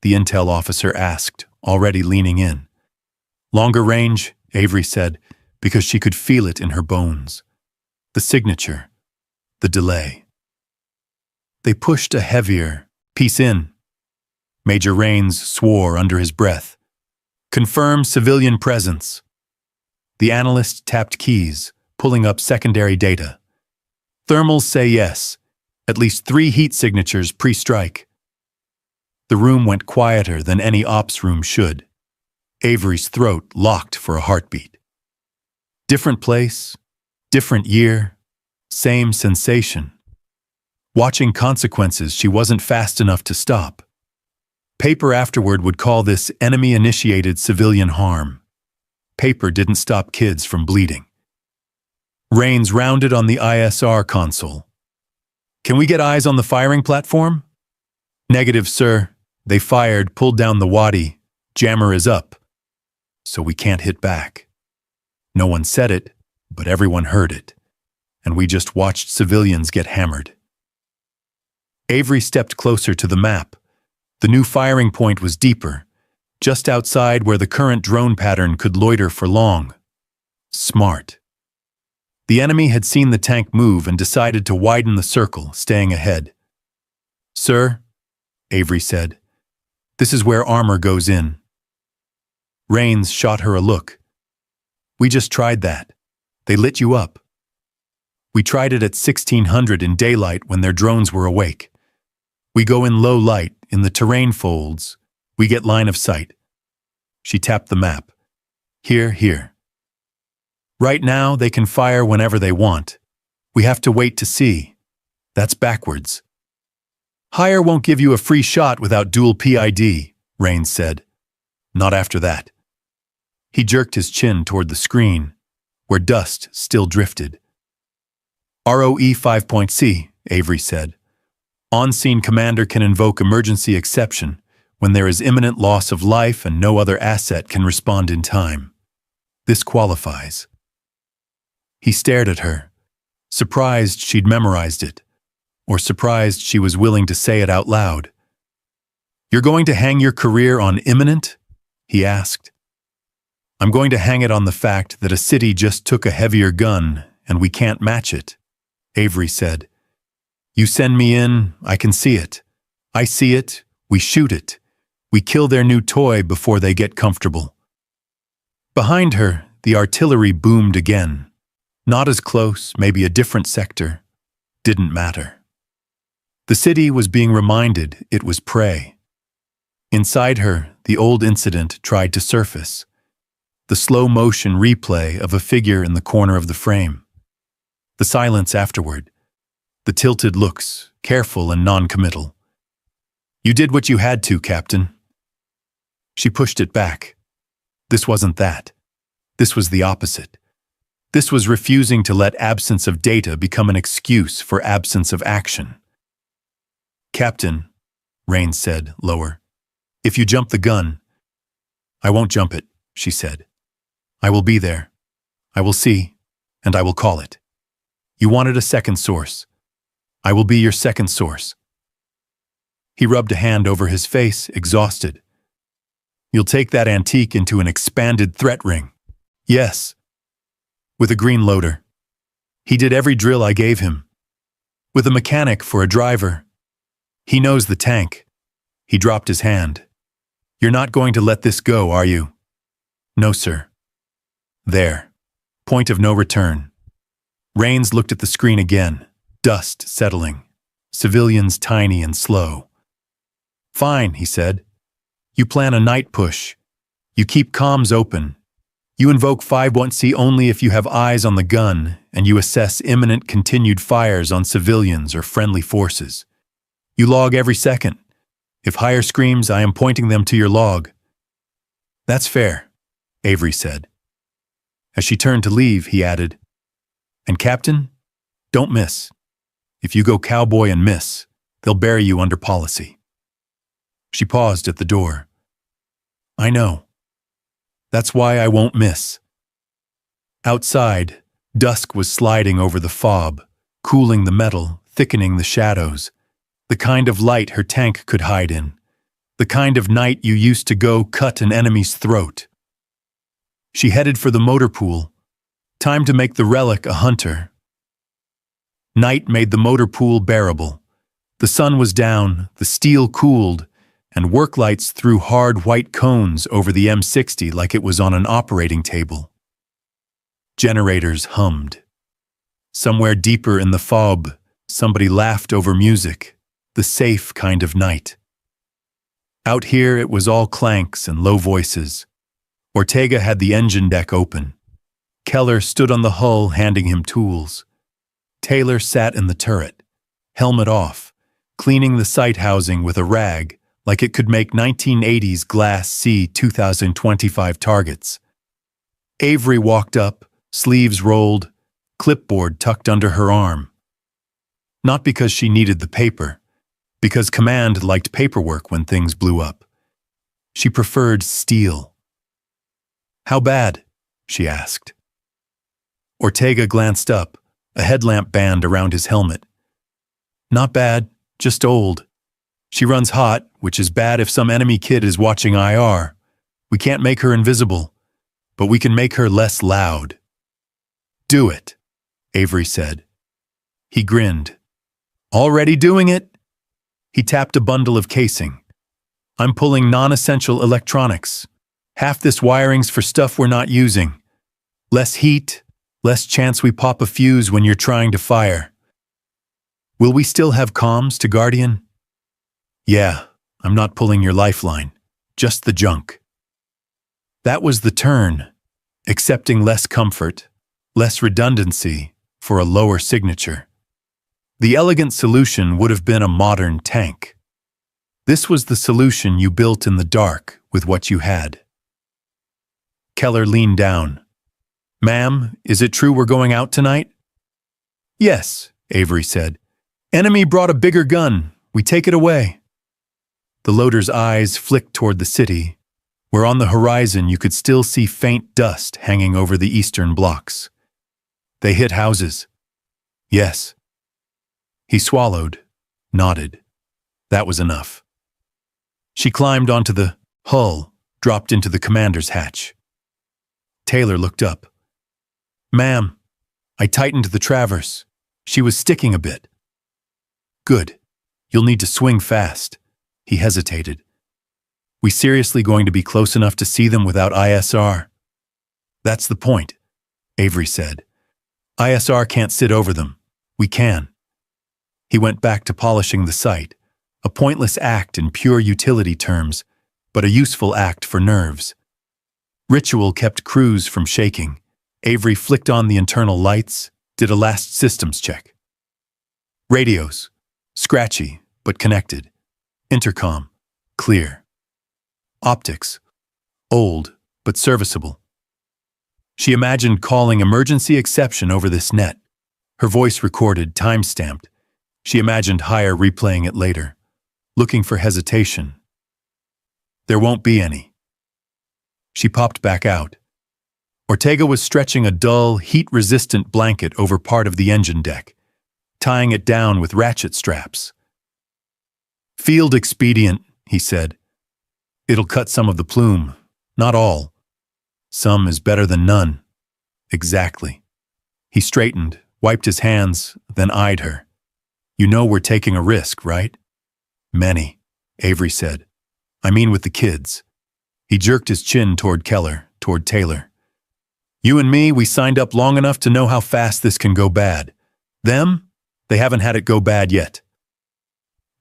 The intel officer asked, already leaning in. Longer range, Avery said, because she could feel it in her bones. The signature. The delay. They pushed a heavier, piece in. Major Rains swore under his breath. Confirm civilian presence. The analyst tapped keys, pulling up secondary data. Thermals say yes. At least 3 heat signatures pre-strike. The room went quieter than any ops room should. Avery's throat locked for a heartbeat. Different place, different year, same sensation. Watching consequences she wasn't fast enough to stop. Paper afterward would call this enemy-initiated civilian harm. Paper didn't stop kids from bleeding. Rains rounded on the ISR console. Can we get eyes on the firing platform? Negative, sir. They fired, pulled down the wadi. Jammer is up. So we can't hit back. No one said it, but everyone heard it. And we just watched civilians get hammered. Avery stepped closer to the map. The new firing point was deeper, just outside where the current drone pattern could loiter for long. Smart. The enemy had seen the tank move and decided to widen the circle, staying ahead. Sir, Avery said, this is where armor goes in. Rains shot her a look. We just tried that. They lit you up. We tried it at 1600 in daylight when their drones were awake. We go in low light, in the terrain folds. We get line of sight. She tapped the map. Here, here. Right now, they can fire whenever they want. We have to wait to see. That's backwards. Hire won't give you a free shot without dual PID, Rains said. Not after that. He jerked his chin toward the screen, where dust still drifted. ROE 5.C, Avery said. On-scene commander can invoke emergency exception when there is imminent loss of life and no other asset can respond in time. This qualifies. He stared at her, surprised she'd memorized it, or surprised she was willing to say it out loud. You're going to hang your career on imminent? He asked. I'm going to hang it on the fact that a city just took a heavier gun and we can't match it, Avery said. You send me in, I can see it. I see it, we shoot it. We kill their new toy before they get comfortable. Behind her, the artillery boomed again. Not as close, maybe a different sector. Didn't matter. The city was being reminded it was prey. Inside her, the old incident tried to surface. The slow-motion replay of a figure in the corner of the frame. The silence afterward. The tilted looks, careful and non-committal. You did what you had to, Captain. She pushed it back. This wasn't that. This was the opposite. This was refusing to let absence of data become an excuse for absence of action. Captain, Rains said, lower, if you jump the gun, I won't jump it, she said. I will be there. I will see, and I will call it. You wanted a second source. I will be your second source. He rubbed a hand over his face, exhausted. You'll take that antique into an expanded threat ring. Yes. With a green loader. He did every drill I gave him. With a mechanic for a driver. He knows the tank. He dropped his hand. You're not going to let this go, are you? No, sir. There. Point of no return. Rains looked at the screen again. Dust settling. Civilians tiny and slow. Fine, he said. You plan a night push. You keep comms open. You invoke 5.1C only if you have eyes on the gun, and you assess imminent continued fires on civilians or friendly forces. You log every second. If higher screams, I am pointing them to your log. That's fair, Avery said. As she turned to leave, he added, and Captain, don't miss. If you go cowboy and miss, they'll bury you under policy. She paused at the door. I know. That's why I won't miss. Outside, dusk was sliding over the fob, cooling the metal, thickening the shadows. The kind of light her tank could hide in. The kind of night you used to go cut an enemy's throat. She headed for the motor pool. Time to make the relic a hunter. Night made the motor pool bearable. The sun was down, the steel cooled, and work lights threw hard white cones over the M60 like it was on an operating table. Generators hummed. Somewhere deeper in the fob, somebody laughed over music, the safe kind of night. Out here it was all clanks and low voices. Ortega had the engine deck open. Keller stood on the hull handing him tools. Taylor sat in the turret, helmet off, cleaning the sight housing with a rag like it could make 1980s Glass C 2025 targets. Avery walked up, sleeves rolled, clipboard tucked under her arm. Not because she needed the paper, because Command liked paperwork when things blew up. She preferred steel. How bad? She asked. Ortega glanced up, a headlamp band around his helmet. Not bad, just old. She runs hot, which is bad if some enemy kid is watching IR. We can't make her invisible, but we can make her less loud. Do it, Avery said. He grinned. Already doing it? He tapped a bundle of casing. I'm pulling non-essential electronics. Half this wiring's for stuff we're not using. Less heat, less chance we pop a fuse when you're trying to fire. Will we still have comms to Guardian? Yeah, I'm not pulling your lifeline, just the junk. That was the turn, accepting less comfort, less redundancy for a lower signature. The elegant solution would have been a modern tank. This was the solution you built in the dark with what you had. Keller leaned down. Ma'am, is it true we're going out tonight? Yes, Avery said. Enemy brought a bigger gun. We take it away. The loader's eyes flicked toward the city, where on the horizon you could still see faint dust hanging over the eastern blocks. They hit houses. Yes. He swallowed, nodded. That was enough. She climbed onto the hull, dropped into the commander's hatch. Taylor looked up. Ma'am, I tightened the traverse. She was sticking a bit. Good. You'll need to swing fast. He hesitated. We seriously going to be close enough to see them without ISR? That's the point, Avery said. ISR can't sit over them. We can. He went back to polishing the sight, a pointless act in pure utility terms, but a useful act for nerves. Ritual kept crews from shaking. Avery flicked on the internal lights, did a last systems check. Radios. Scratchy, but connected. Intercom. Clear. Optics. Old, but serviceable. She imagined calling emergency exception over this net. Her voice recorded, time-stamped. She imagined Hire replaying it later, looking for hesitation. There won't be any. She popped back out. Ortega was stretching a dull, heat-resistant blanket over part of the engine deck, tying it down with ratchet straps. Field expedient, he said. It'll cut some of the plume, not all. Some is better than none. Exactly. He straightened, wiped his hands, then eyed her. You know we're taking a risk, right? Many, Avery said. I mean with the kids. He jerked his chin toward Keller, toward Taylor. You and me, we signed up long enough to know how fast this can go bad. Them, they haven't had it go bad yet.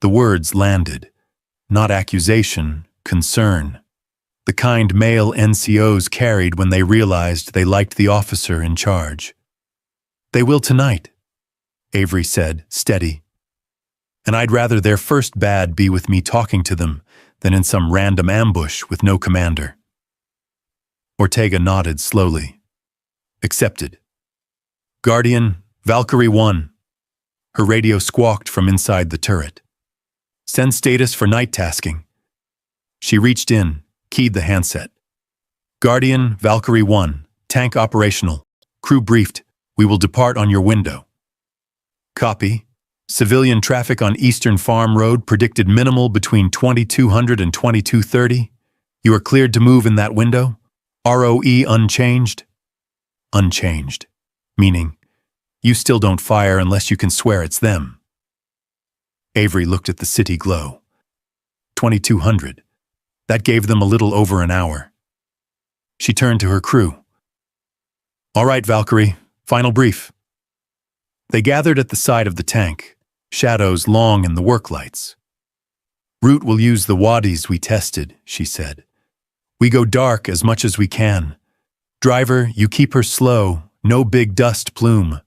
The words landed. Not accusation, concern. The kind male NCOs carried when they realized they liked the officer in charge. They will tonight, Avery said, steady. And I'd rather their first bad be with me talking to them than in some random ambush with no commander. Ortega nodded slowly. Accepted. Guardian, Valkyrie 1. Her radio squawked from inside the turret. Send status for night tasking. She reached in, keyed the handset. Guardian, Valkyrie 1, tank operational. Crew briefed, we will depart on your window. Copy. Civilian traffic on Eastern Farm Road predicted minimal between 2200 and 2230. You are cleared to move in that window. ROE unchanged? Unchanged. Meaning, you still don't fire unless you can swear it's them. Avery looked at the city glow. 2200. That gave them a little over an hour. She turned to her crew. All right, Valkyrie, final brief. They gathered at the side of the tank, shadows long in the work lights. Root will use the wadis we tested, she said. We go dark as much as we can. Driver, you keep her slow, no big dust plume.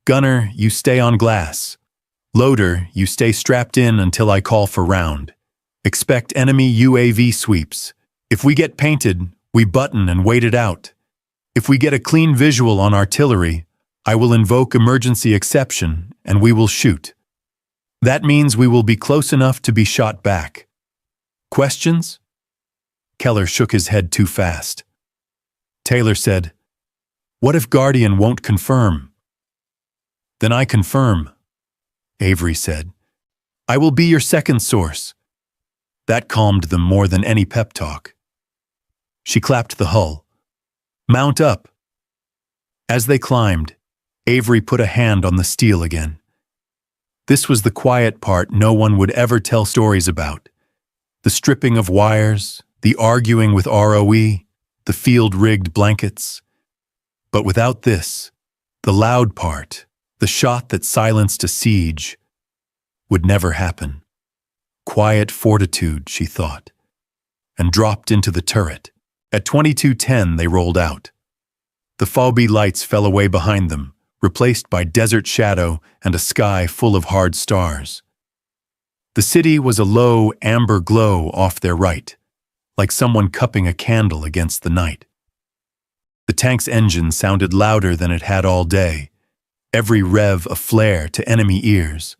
Gunner, you stay on glass. Loader, you stay strapped in until I call for round. Expect enemy UAV sweeps. If we get painted, we button and wait it out. If we get a clean visual on artillery, I will invoke emergency exception and we will shoot. That means we will be close enough to be shot back. Questions? Keller shook his head too fast. Taylor said, What if Guardian won't confirm? Then I confirm, Avery said. I will be your second source. That calmed them more than any pep talk. She clapped the hull. Mount up. As they climbed, Avery put a hand on the steel again. This was the quiet part no one would ever tell stories about. The stripping of wires, the arguing with ROE, the field-rigged blankets. But without this, the loud part, the shot that silenced a siege, would never happen. Quiet fortitude, she thought, and dropped into the turret. At 22:10 they rolled out. The Phobie lights fell away behind them, replaced by desert shadow and a sky full of hard stars. The city was a low, amber glow off their right, like someone cupping a candle against the night. The tank's engine sounded louder than it had all day, every rev a flare to enemy ears.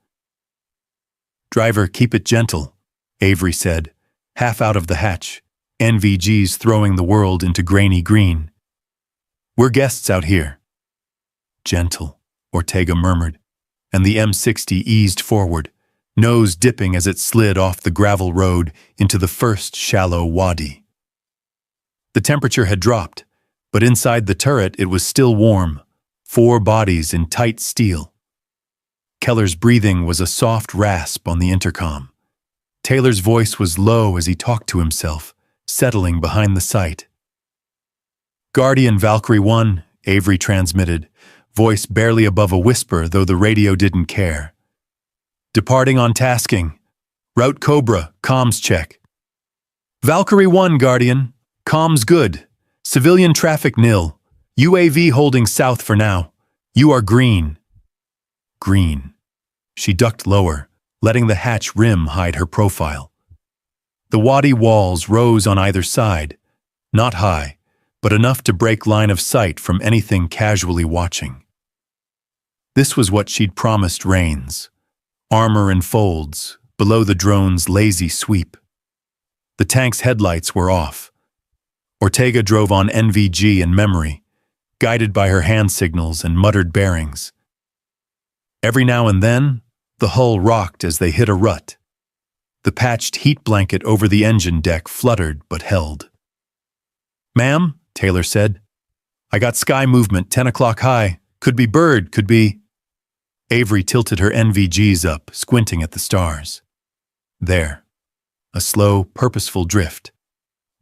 Driver, keep it gentle, Avery said, half out of the hatch, NVGs throwing the world into grainy green. We're guests out here. Gentle, Ortega murmured, and the M60 eased forward, nose dipping as it slid off the gravel road into the first shallow wadi. The temperature had dropped, but inside the turret it was still warm, 4 bodies in tight steel. Keller's breathing was a soft rasp on the intercom. Taylor's voice was low as he talked to himself, settling behind the sight. Guardian Valkyrie 1, Avery transmitted, voice barely above a whisper, though the radio didn't care. Departing on tasking. Route Cobra, comms check. Valkyrie 1, Guardian. Comms good. Civilian traffic nil. UAV holding south for now. You are green. Green. She ducked lower, letting the hatch rim hide her profile. The wadi walls rose on either side, not high, but enough to break line of sight from anything casually watching. This was what she'd promised Rains. Armor in folds, below the drone's lazy sweep. The tank's headlights were off. Ortega drove on NVG in memory, guided by her hand signals and muttered bearings. Every now and then, the hull rocked as they hit a rut. The patched heat blanket over the engine deck fluttered but held. Ma'am, Taylor said, I got sky movement 10 o'clock high. Could be bird, could be... Avery tilted her NVGs up, squinting at the stars. There. A slow, purposeful drift.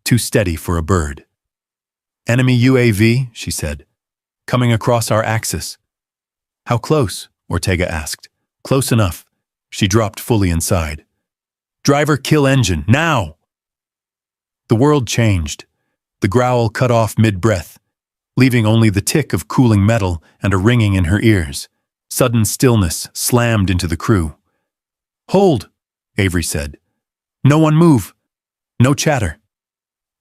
Too steady for a bird. Enemy UAV, she said. Coming across our axis. How close? Ortega asked. Close enough. She dropped fully inside. Driver, kill engine, now! The world changed. The growl cut off mid-breath, leaving only the tick of cooling metal and a ringing in her ears. Sudden stillness slammed into the crew. Hold, Avery said. No one move. No chatter.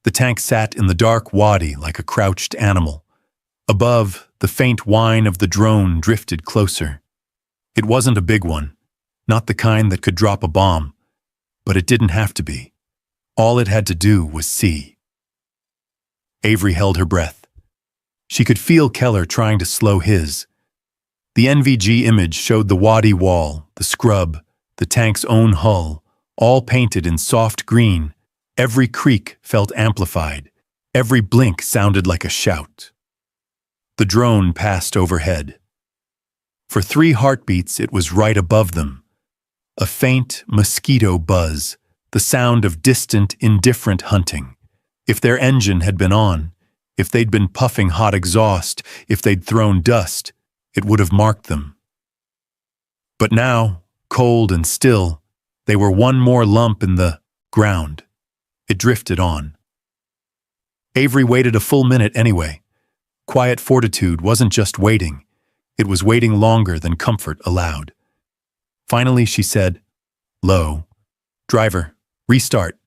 The tank sat in the dark wadi like a crouched animal. Above, the faint whine of the drone drifted closer. It wasn't a big one, not the kind that could drop a bomb, but it didn't have to be. All it had to do was see. Avery held her breath. She could feel Keller trying to slow his. The NVG image showed the wadi wall, the scrub, the tank's own hull, all painted in soft green. Every creak felt amplified. Every blink sounded like a shout. The drone passed overhead. For 3 heartbeats, it was right above them. A faint mosquito buzz, the sound of distant, indifferent hunting. If their engine had been on, if they'd been puffing hot exhaust, if they'd thrown dust, it would have marked them. But now, cold and still, they were one more lump in the ground. It drifted on. Avery waited a full minute anyway. Quiet fortitude wasn't just waiting. It was waiting longer than comfort allowed. Finally, she said, low, "Driver, restart."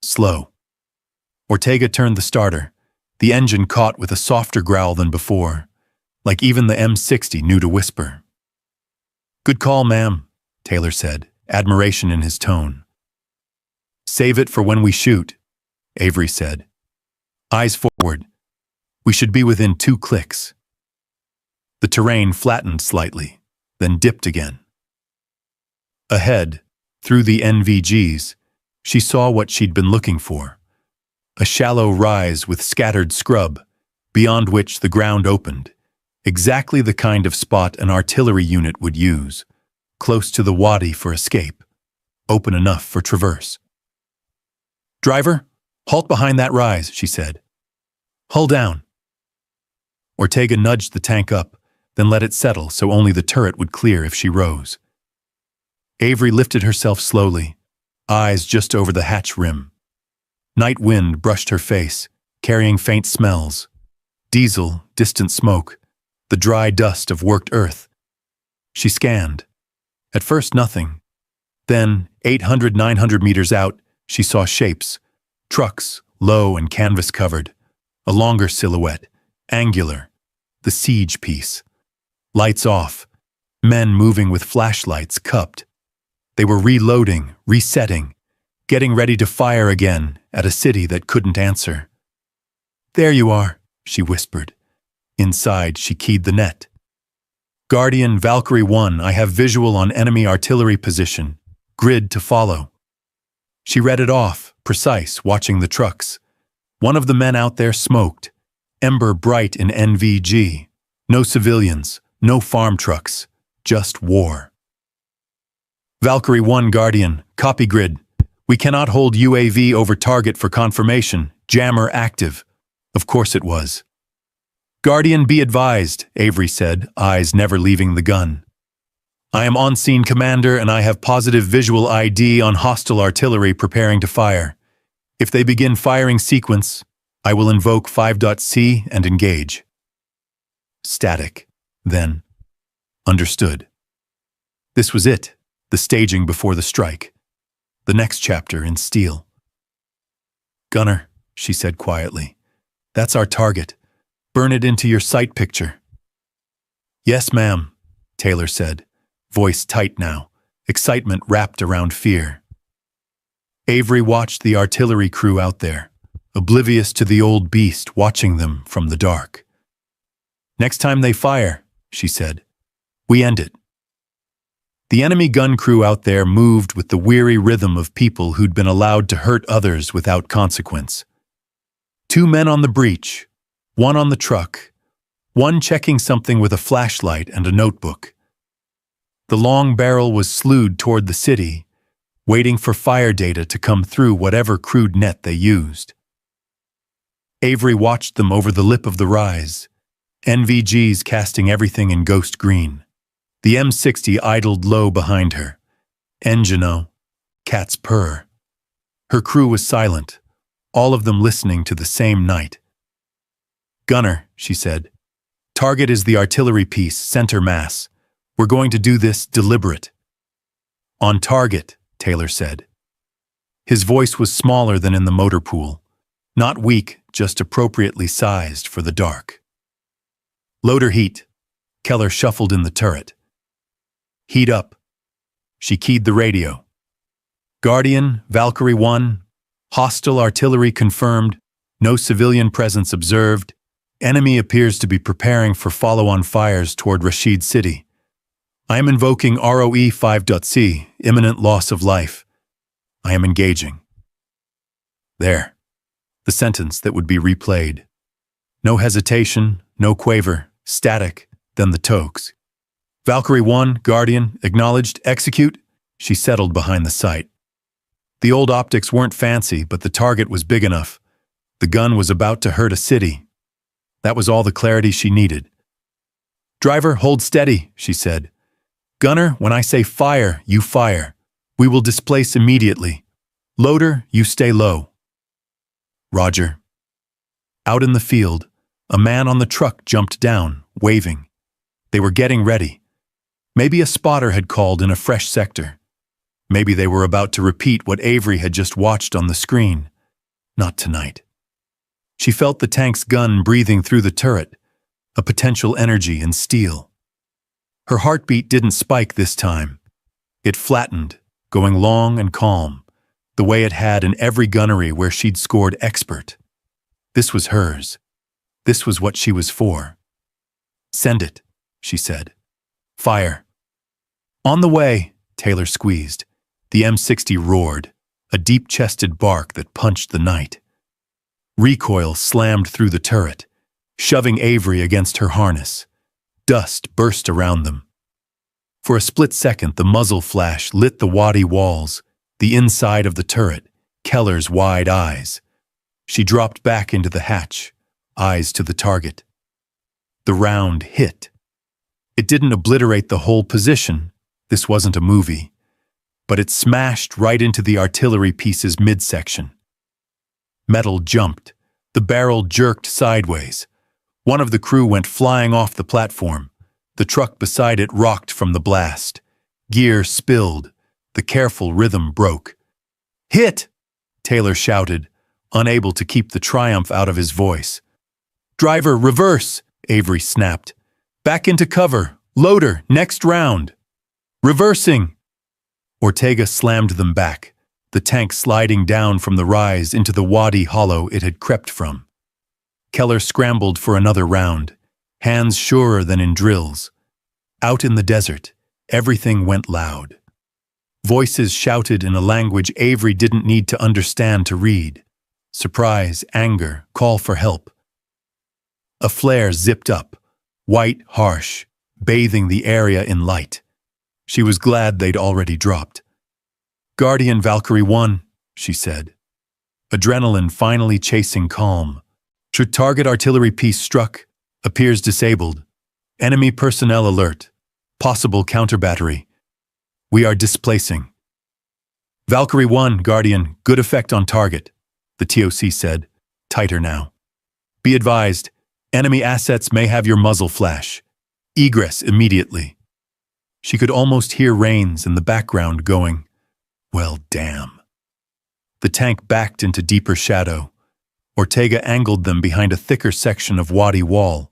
Slow. Ortega turned the starter. The engine caught with a softer growl than before, like even the M60 knew to whisper. "Good call, ma'am," Taylor said, admiration in his tone. "Save it for when we shoot," Avery said. "Eyes forward. We should be within 2 clicks." The terrain flattened slightly, then dipped again. Ahead, through the NVGs, she saw what she'd been looking for. A shallow rise with scattered scrub, beyond which the ground opened. Exactly the kind of spot an artillery unit would use, close to the wadi for escape, open enough for traverse. "Driver, halt behind that rise," she said. "Hull down." Ortega nudged the tank up, then let it settle so only the turret would clear if she rose. Avery lifted herself slowly, eyes just over the hatch rim. Night wind brushed her face, carrying faint smells. Diesel, distant smoke, the dry dust of worked earth. She scanned. At first nothing. Then, 800, 900 meters out, she saw shapes. Trucks, low and canvas-covered. A longer silhouette, angular. The siege piece. Lights off. Men moving with flashlights cupped. They were reloading, resetting, getting ready to fire again at a city that couldn't answer. "There you are," she whispered. Inside, she keyed the net. "Guardian, Valkyrie 1, I have visual on enemy artillery position. Grid to follow." She read it off, precise, watching the trucks. One of the men out there smoked, ember bright in NVG. No civilians, no farm trucks, just war. "Valkyrie 1, Guardian, copy grid. We cannot hold UAV over target for confirmation. Jammer active." Of course it was. "Guardian, be advised," Avery said, eyes never leaving the gun. "I am on-scene commander and I have positive visual ID on hostile artillery preparing to fire. If they begin firing sequence, I will invoke 5.C and engage." Static. Then, understood. This was it, the staging before the strike. The next chapter in steel. "Gunner," she said quietly, "that's our target. Burn it into your sight picture." "Yes, ma'am," Taylor said, voice tight now, excitement wrapped around fear. Avery watched the artillery crew out there, oblivious to the old beast watching them from the dark. "Next time they fire," she said, "we end it." The enemy gun crew out there moved with the weary rhythm of people who'd been allowed to hurt others without consequence. 2 men on the breach, 1 on the truck, 1 checking something with a flashlight and a notebook. The long barrel was slewed toward the city, waiting for fire data to come through whatever crude net they used. Avery watched them over the lip of the rise, NVGs casting everything in ghost green. The M60 idled low behind her. Engine-o, cat's purr. Her crew was silent, all of them listening to the same night. "Gunner," she said, "target is the artillery piece, center mass. We're going to do this deliberate." "On target," Taylor said. His voice was smaller than in the motor pool. Not weak, just appropriately sized for the dark. "Loader heat." Keller shuffled in the turret. "Heat up." She keyed the radio. "Guardian, Valkyrie 1, Hostile artillery confirmed. No civilian presence observed. Enemy appears to be preparing for follow-on fires toward Rashid City. I am invoking ROE 5.c, imminent loss of life. I am engaging. There. The sentence that would be replayed. No hesitation, no quaver, static, then the toques. Valkyrie 1, Guardian, acknowledged, execute. She settled behind the sight. The old optics weren't fancy, but the target was big enough. The gun was about to hurt a city. That was all the clarity she needed. Driver, hold steady, she said. Gunner, when I say fire, you fire. We will displace immediately. Loader, you stay low. Roger. Out in the field, a man on the truck jumped down, waving. They were getting ready. Maybe a spotter had called in a fresh sector. Maybe they were about to repeat what Avery had just watched on the screen. Not tonight. She felt the tank's gun breathing through the turret, a potential energy in steel. Her heartbeat didn't spike this time. It flattened, going long and calm, the way it had in every gunnery where she'd scored expert. This was hers. This was what she was for. Send it, she said. Fire. On the way, Taylor squeezed. The M60 roared, a deep-chested bark that punched the night. Recoil slammed through the turret, shoving Avery against her harness. Dust burst around them. For a split second, the muzzle flash lit the wadi walls, the inside of the turret, Keller's wide eyes. She dropped back into the hatch, eyes to the target. The round hit. It didn't obliterate the whole position. This wasn't a movie. But it smashed right into the artillery piece's midsection. Metal jumped. The barrel jerked sideways. One of the crew went flying off the platform. The truck beside it rocked from the blast. Gear spilled. The careful rhythm broke. Hit! Taylor shouted, unable to keep the triumph out of his voice. Driver, reverse! Avery snapped. Back into cover. Loader, next round. Reversing! Ortega slammed them back, the tank sliding down from the rise into the wadi hollow it had crept from. Keller scrambled for another round, hands surer than in drills. Out in the desert, everything went loud. Voices shouted in a language Avery didn't need to understand to read. Surprise, anger, call for help. A flare zipped up, white, harsh, bathing the area in light. She was glad they'd already dropped. Guardian Valkyrie 1, she said. Adrenaline finally chasing calm. Target artillery piece struck. Appears disabled. Enemy personnel alert. Possible counter-battery. We are displacing. Valkyrie 1, Guardian, good effect on target, the TOC said, tighter now. Be advised, enemy assets may have your muzzle flash. Egress immediately. She could almost hear Rains in the background going, well, damn. The tank backed into deeper shadow. Ortega angled them behind a thicker section of wadi wall.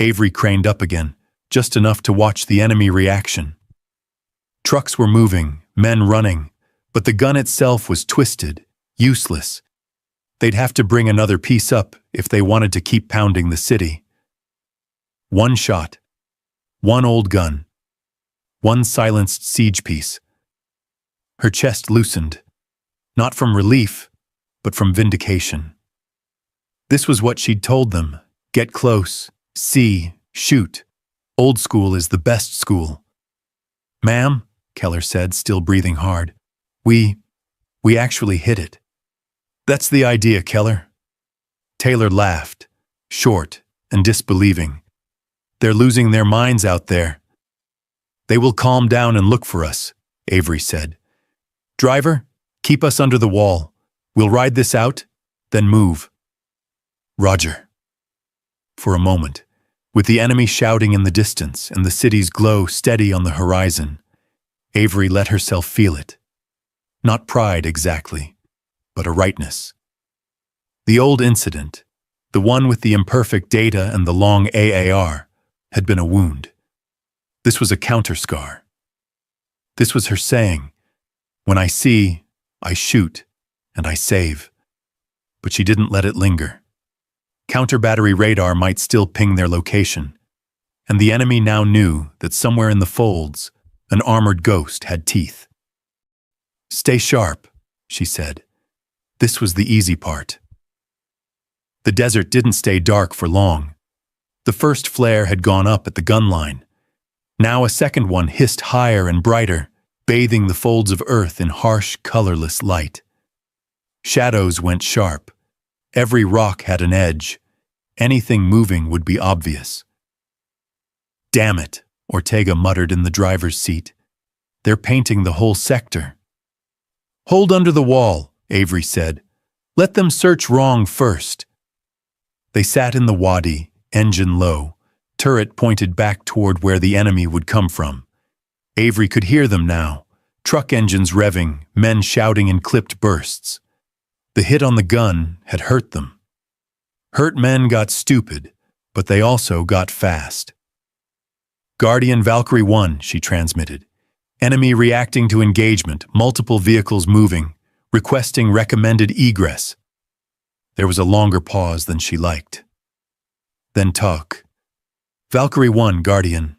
Avery craned up again, just enough to watch the enemy reaction. Trucks were moving, men running, but the gun itself was twisted, useless. They'd have to bring another piece up if they wanted to keep pounding the city. One shot. One old gun. One silenced siege piece. Her chest loosened, not from relief, but from vindication. This was what she'd told them. Get close, see, shoot. Old school is the best school. Ma'am, Keller said, still breathing hard, we actually hit it. That's the idea, Keller. Taylor laughed, short and disbelieving. They're losing their minds out there. They will calm down and look for us, Avery said. Driver, keep us under the wall. We'll ride this out, then move. Roger. For a moment, with the enemy shouting in the distance and the city's glow steady on the horizon, Avery let herself feel it. Not pride exactly, but a rightness. The old incident, the one with the imperfect data and the long AAR, had been a wound. This was a counter-scar. This was her saying, when I see, I shoot, and I save. But she didn't let it linger. Counter-battery radar might still ping their location, and the enemy now knew that somewhere in the folds, an armored ghost had teeth. "Stay sharp," she said. This was the easy part. The desert didn't stay dark for long. The first flare had gone up at the gun line. Now a second one hissed higher and brighter, bathing the folds of earth in harsh, colorless light. Shadows went sharp. Every rock had an edge. Anything moving would be obvious. "Damn it," Ortega muttered in the driver's seat. "They're painting the whole sector." "Hold under the wall," Avery said. "Let them search wrong first." They sat in the wadi, engine low, turret pointed back toward where the enemy would come from. Avery could hear them now, truck engines revving, men shouting in clipped bursts. The hit on the gun had hurt them. Hurt men got stupid, but they also got fast. "Guardian Valkyrie 1, she transmitted. "Enemy reacting to engagement, multiple vehicles moving, requesting recommended egress." There was a longer pause than she liked. Then talk. "Valkyrie 1, Guardian.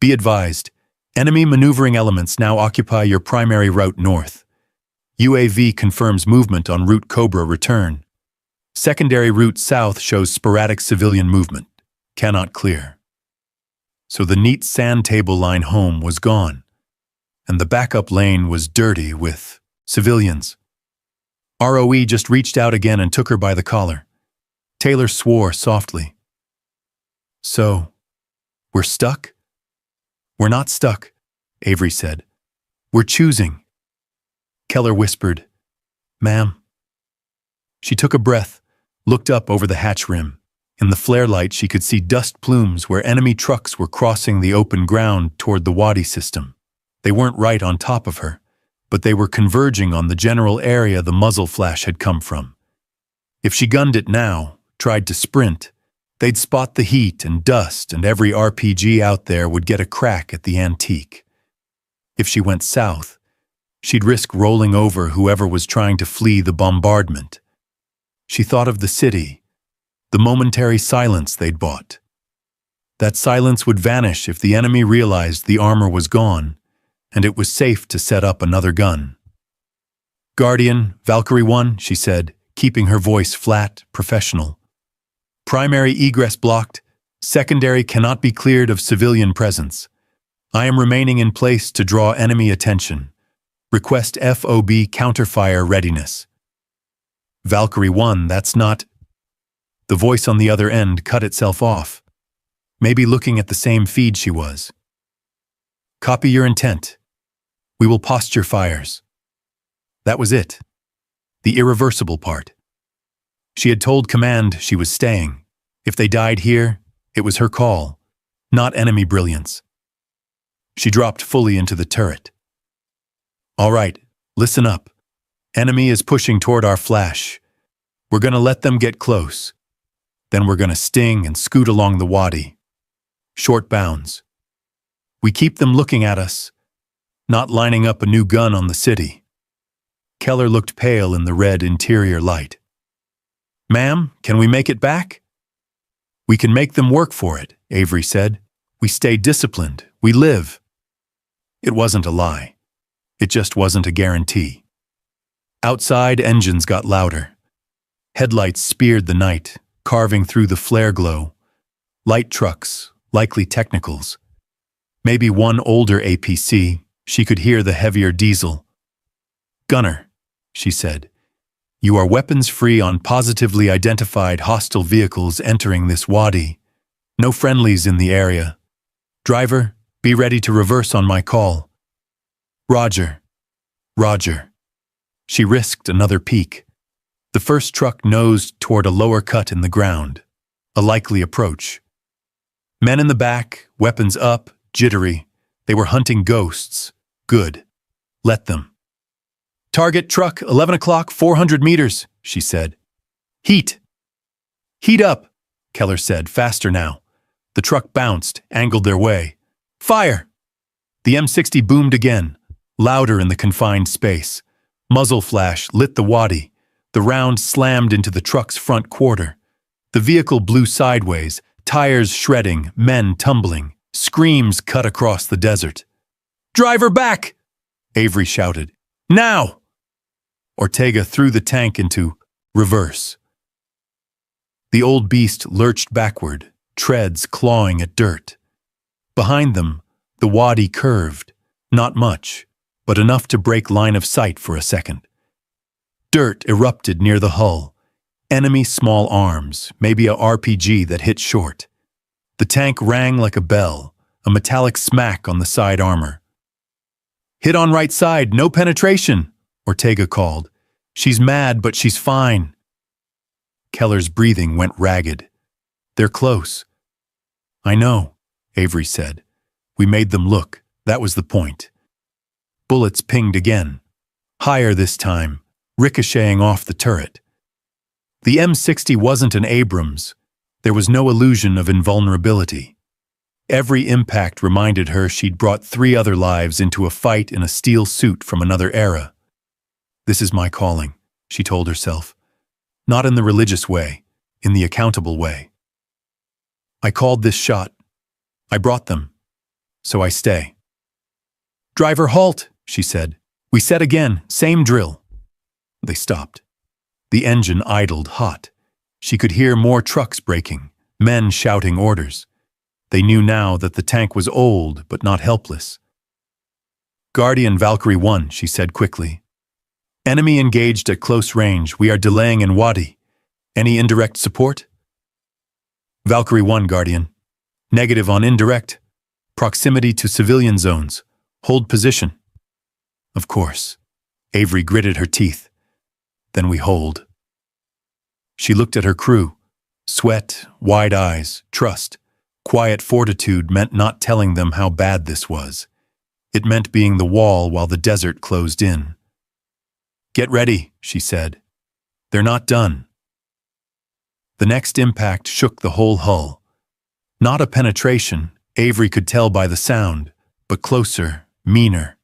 Be advised, enemy maneuvering elements now occupy your primary route north. UAV confirms movement on route Cobra return. Secondary route south shows sporadic civilian movement. Cannot clear." So the neat sand table line home was gone, and the backup lane was dirty with civilians. ROE just reached out again and took her by the collar. Taylor swore softly. "So, we're stuck?" "We're not stuck," Avery said. "We're choosing." Keller whispered, "Ma'am." She took a breath, looked up over the hatch rim. In the flare light, she could see dust plumes where enemy trucks were crossing the open ground toward the wadi system. They weren't right on top of her, but they were converging on the general area the muzzle flash had come from. If she gunned it now, tried to sprint, they'd spot the heat and dust, and every RPG out there would get a crack at the antique. If she went south, she'd risk rolling over whoever was trying to flee the bombardment. She thought of the city, the momentary silence they'd bought. That silence would vanish if the enemy realized the armor was gone, and it was safe to set up another gun. "Guardian, Valkyrie 1, she said, keeping her voice flat, professional. "Primary egress blocked. Secondary cannot be cleared of civilian presence. I am remaining in place to draw enemy attention. Request FOB counterfire readiness." "Valkyrie 1, that's not—" The voice on the other end cut itself off, maybe looking at the same feed she was. "Copy your intent. We will posture fires." That was it. The irreversible part. She had told command she was staying. If they died here, it was her call, not enemy brilliance. She dropped fully into the turret. "All right, listen up. Enemy is pushing toward our flash. We're gonna let them get close. Then we're gonna sting and scoot along the wadi. Short bounds. We keep them looking at us, not lining up a new gun on the city." Keller looked pale in the red interior light. "Ma'am, can we make it back?" "We can make them work for it," Avery said. "We stay disciplined. We live." It wasn't a lie. It just wasn't a guarantee. Outside, engines got louder. Headlights speared the night, carving through the flare glow. Light trucks, likely technicals. Maybe one older APC. She could hear the heavier diesel. "Gunner," she said, "you are weapons-free on positively identified hostile vehicles entering this wadi. No friendlies in the area. Driver, be ready to reverse on my call." "Roger. Roger." She risked another peek. The first truck nosed toward a lower cut in the ground, a likely approach. Men in the back, weapons up, jittery. They were hunting ghosts. Good. Let them. "Target truck, 11 o'clock, 400 meters, she said. "Heat." "Heat up," Keller said, faster now. The truck bounced, angled their way. "Fire!" The M60 boomed again, louder in the confined space. Muzzle flash lit the wadi. The round slammed into the truck's front quarter. The vehicle blew sideways, tires shredding, men tumbling. Screams cut across the desert. "Driver back!" Avery shouted. "Now!" Ortega threw the tank into reverse. The old beast lurched backward, treads clawing at dirt. Behind them, the wadi curved, not much, but enough to break line of sight for a second. Dirt erupted near the hull. Enemy small arms, maybe a RPG that hit short. The tank rang like a bell, a metallic smack on the side armor. "Hit on right side, no penetration," Ortega called. "She's mad, but she's fine." Keller's breathing went ragged. "They're close." "I know," Avery said. "We made them look. That was the point." Bullets pinged again. Higher this time, ricocheting off the turret. The M60 wasn't an Abrams. There was no illusion of invulnerability. Every impact reminded her she'd brought 3 other lives into a fight in a steel suit from another era. "This is my calling," she told herself. "Not in the religious way, in the accountable way. I called this shot. I brought them. So I stay." "Driver, halt," she said. "We set again, same drill." They stopped. The engine idled hot. She could hear more trucks braking, men shouting orders. They knew now that the tank was old but not helpless. "Guardian Valkyrie 1, she said quickly. "Enemy engaged at close range. We are delaying in Wadi. Any indirect support?" "Valkyrie 1, Guardian. Negative on indirect. Proximity to civilian zones. Hold position." "Of course." Avery gritted her teeth. "Then we hold." She looked at her crew. Sweat, wide eyes, trust. Quiet fortitude meant not telling them how bad this was. It meant being the wall while the desert closed in. "Get ready," she said. "They're not done." The next impact shook the whole hull. Not a penetration, Avery could tell by the sound, but closer, meaner.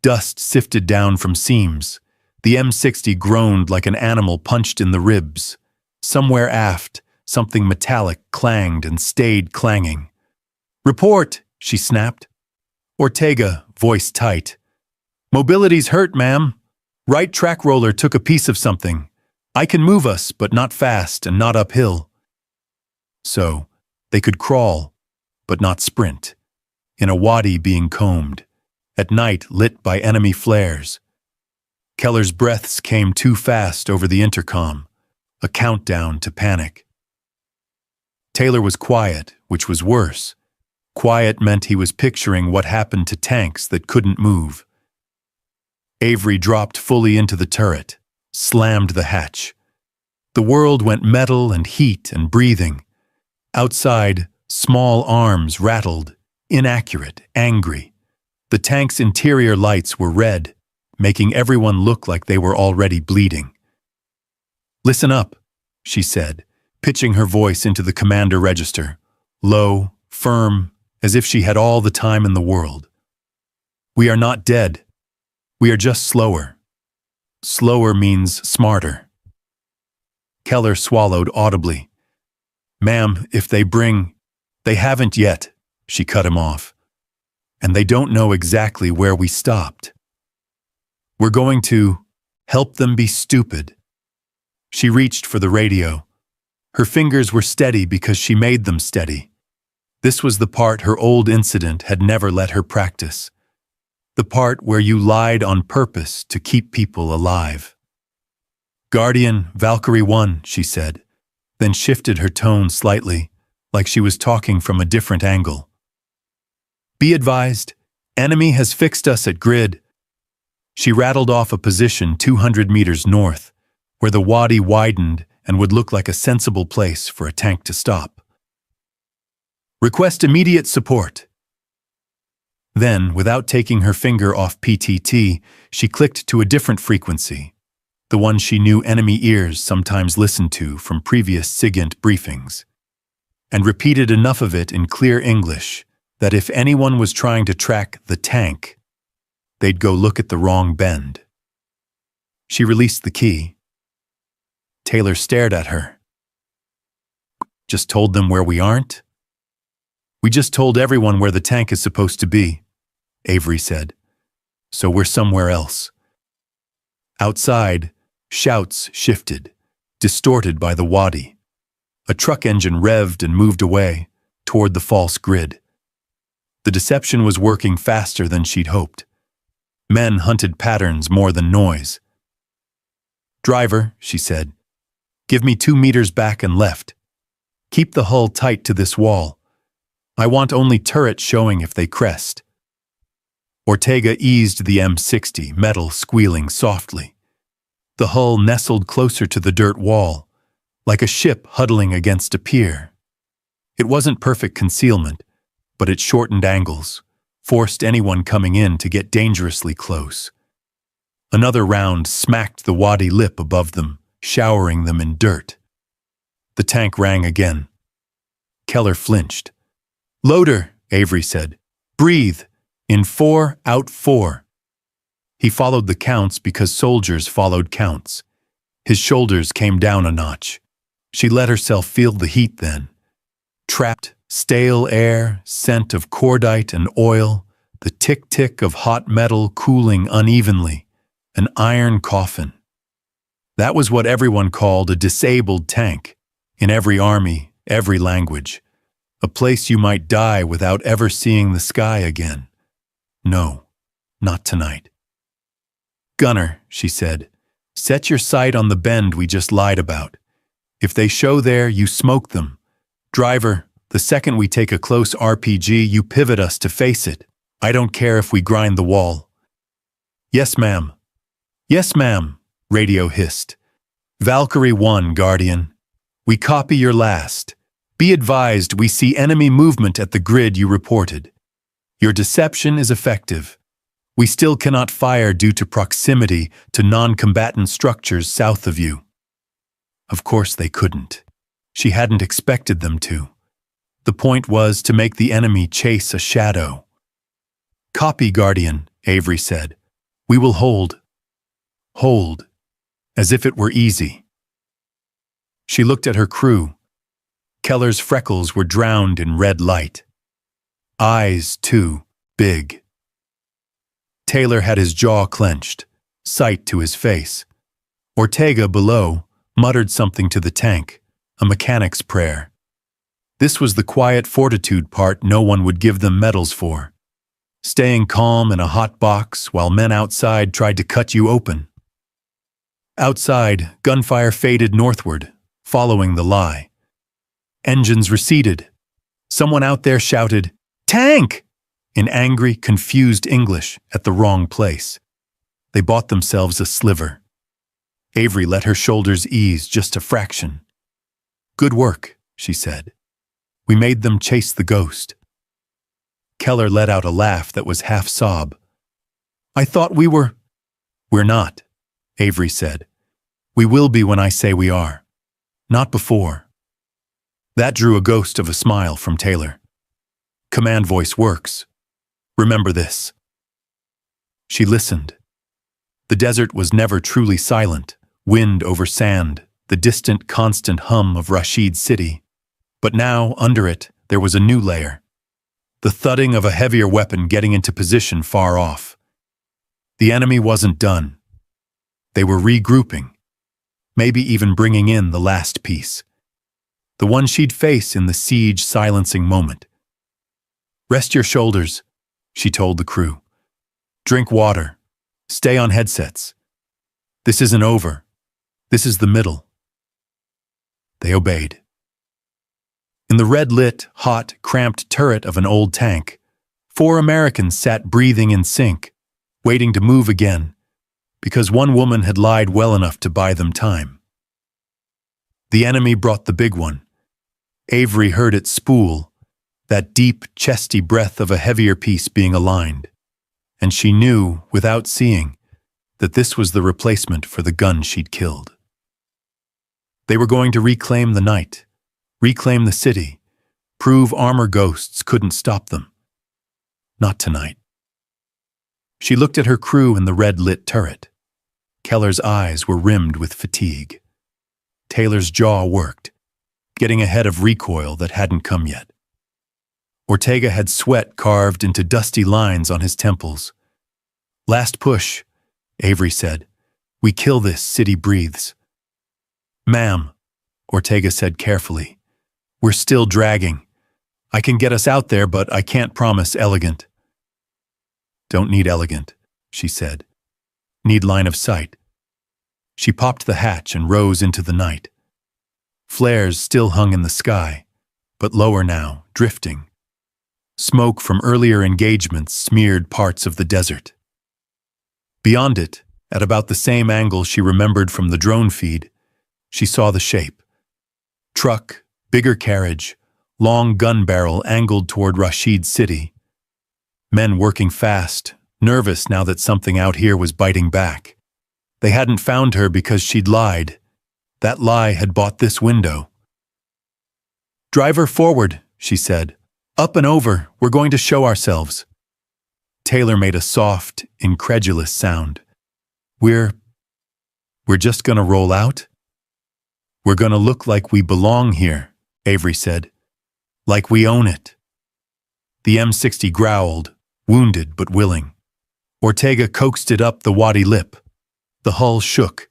Dust sifted down from seams. The M60 groaned like an animal punched in the ribs. Somewhere aft, something metallic clanged and stayed clanging. "Report," she snapped. Ortega, voice tight. "Mobility's hurt, ma'am. Right track roller took a piece of something. I can move us, but not fast and not uphill." So, they could crawl, but not sprint. In a wadi being combed. At night lit by enemy flares. Keller's breaths came too fast over the intercom. A countdown to panic. Taylor was quiet, which was worse. Quiet meant he was picturing what happened to tanks that couldn't move. Avery dropped fully into the turret, slammed the hatch. The world went metal and heat and breathing. Outside, small arms rattled, inaccurate, angry. The tank's interior lights were red, making everyone look like they were already bleeding. "Listen up," she said, pitching her voice into the commander register, low, firm, as if she had all the time in the world. "We are not dead. We are just slower. Slower means smarter." Keller swallowed audibly. "Ma'am, if they haven't yet," she cut him off. "And they don't know exactly where we stopped. We're going to help them be stupid." She reached for the radio. Her fingers were steady because she made them steady. This was the part her old incident had never let her practice. The part where you lied on purpose to keep people alive. "Guardian, Valkyrie 1, she said, then shifted her tone slightly, like she was talking from a different angle. "Be advised, enemy has fixed us at grid." She rattled off a position 200 meters north, where the wadi widened and would look like a sensible place for a tank to stop. "Request immediate support." Then, without taking her finger off PTT, she clicked to a different frequency, the one she knew enemy ears sometimes listened to from previous SIGINT briefings, and repeated enough of it in clear English that if anyone was trying to track the tank, they'd go look at the wrong bend. She released the key, Taylor stared at her. Just told them where we aren't? We just told everyone where the tank is supposed to be, Avery said. So we're somewhere else. Outside, shouts shifted, distorted by the wadi. A truck engine revved and moved away, toward the false grid. The deception was working faster than she'd hoped. Men hunted patterns more than noise. "Driver," she said, "give me 2 meters back and left. Keep the hull tight to this wall. I want only turret showing if they crest." Ortega eased the M60, metal squealing softly. The hull nestled closer to the dirt wall, like a ship huddling against a pier. It wasn't perfect concealment, but it shortened angles, forced anyone coming in to get dangerously close. Another round smacked the wadi lip above them, showering them in dirt. The tank rang again. Keller flinched. "Loader," Avery said. "Breathe. In 4, out 4. He followed the counts because soldiers followed counts. His shoulders came down a notch. She let herself feel the heat then. Trapped, stale air, scent of cordite and oil, the tick-tick of hot metal cooling unevenly, an iron coffin. That was what everyone called a disabled tank, in every army, every language. A place you might die without ever seeing the sky again. No, not tonight. "Gunner," she said, "set your sight on the bend we just lied about. If they show there, you smoke them. Driver, the second we take a close RPG, you pivot us to face it. I don't care if we grind the wall." "Yes, ma'am." "Yes, ma'am," radio hissed. "Valkyrie 1, Guardian. We copy your last. Be advised we see enemy movement at the grid you reported. Your deception is effective. We still cannot fire due to proximity to non-combatant structures south of you." Of course they couldn't. She hadn't expected them to. The point was to make the enemy chase a shadow. "Copy, Guardian," Avery said. "We will hold." Hold. As if it were easy. She looked at her crew. Keller's freckles were drowned in red light. Eyes, too, big. Taylor had his jaw clenched, sight to his face. Ortega, below, muttered something to the tank, a mechanic's prayer. This was the quiet fortitude part no one would give them medals for. Staying calm in a hot box while men outside tried to cut you open. Outside, gunfire faded northward, following the lie. Engines receded. Someone out there shouted, "Tank!" in angry, confused English at the wrong place. They bought themselves a sliver. Avery let her shoulders ease just a fraction. "Good work," she said. "We made them chase the ghost." Keller let out a laugh that was half sob. "I thought we were—" "We're not," Avery said. "We will be when I say we are. Not before." That drew a ghost of a smile from Taylor. "Command voice works. Remember this." She listened. The desert was never truly silent, wind over sand, the distant, constant hum of Rashid City. But now, under it, there was a new layer. The thudding of a heavier weapon getting into position far off. The enemy wasn't done. They were regrouping, maybe even bringing in the last piece. The one she'd face in the siege-silencing moment. "Rest your shoulders," she told the crew. "Drink water. Stay on headsets. This isn't over. This is the middle." They obeyed. In the red-lit, hot, cramped turret of an old tank, 4 Americans sat breathing in sync, waiting to move again, because one woman had lied well enough to buy them time. The enemy brought the big one. Avery heard it spool, that deep, chesty breath of a heavier piece being aligned, and she knew, without seeing, that this was the replacement for the gun she'd killed. They were going to reclaim the night, reclaim the city, prove armor ghosts couldn't stop them. Not tonight. She looked at her crew in the red-lit turret. Keller's eyes were rimmed with fatigue. Taylor's jaw worked, getting ahead of recoil that hadn't come yet. Ortega had sweat carved into dusty lines on his temples. "Last push," Avery said. "We kill this, city breathes." "Ma'am," Ortega said carefully, "we're still dragging. I can get us out there, but I can't promise elegant." "Don't need elegant," she said. "Need line of sight." She popped the hatch and rose into the night. Flares still hung in the sky, but lower now, drifting. Smoke from earlier engagements smeared parts of the desert. Beyond it, at about the same angle she remembered from the drone feed, she saw the shape. Truck, bigger carriage, long gun barrel angled toward Rashid City. Men working fast, nervous now that something out here was biting back. They hadn't found her because she'd lied. That lie had bought this window. "Driver forward," she said. "Up and over, we're going to show ourselves." Taylor made a soft, incredulous sound. We're just gonna roll out?" "We're gonna look like we belong here," Avery said. "Like we own it." The M60 growled, wounded but willing. Ortega coaxed it up the wadi lip. The hull shook.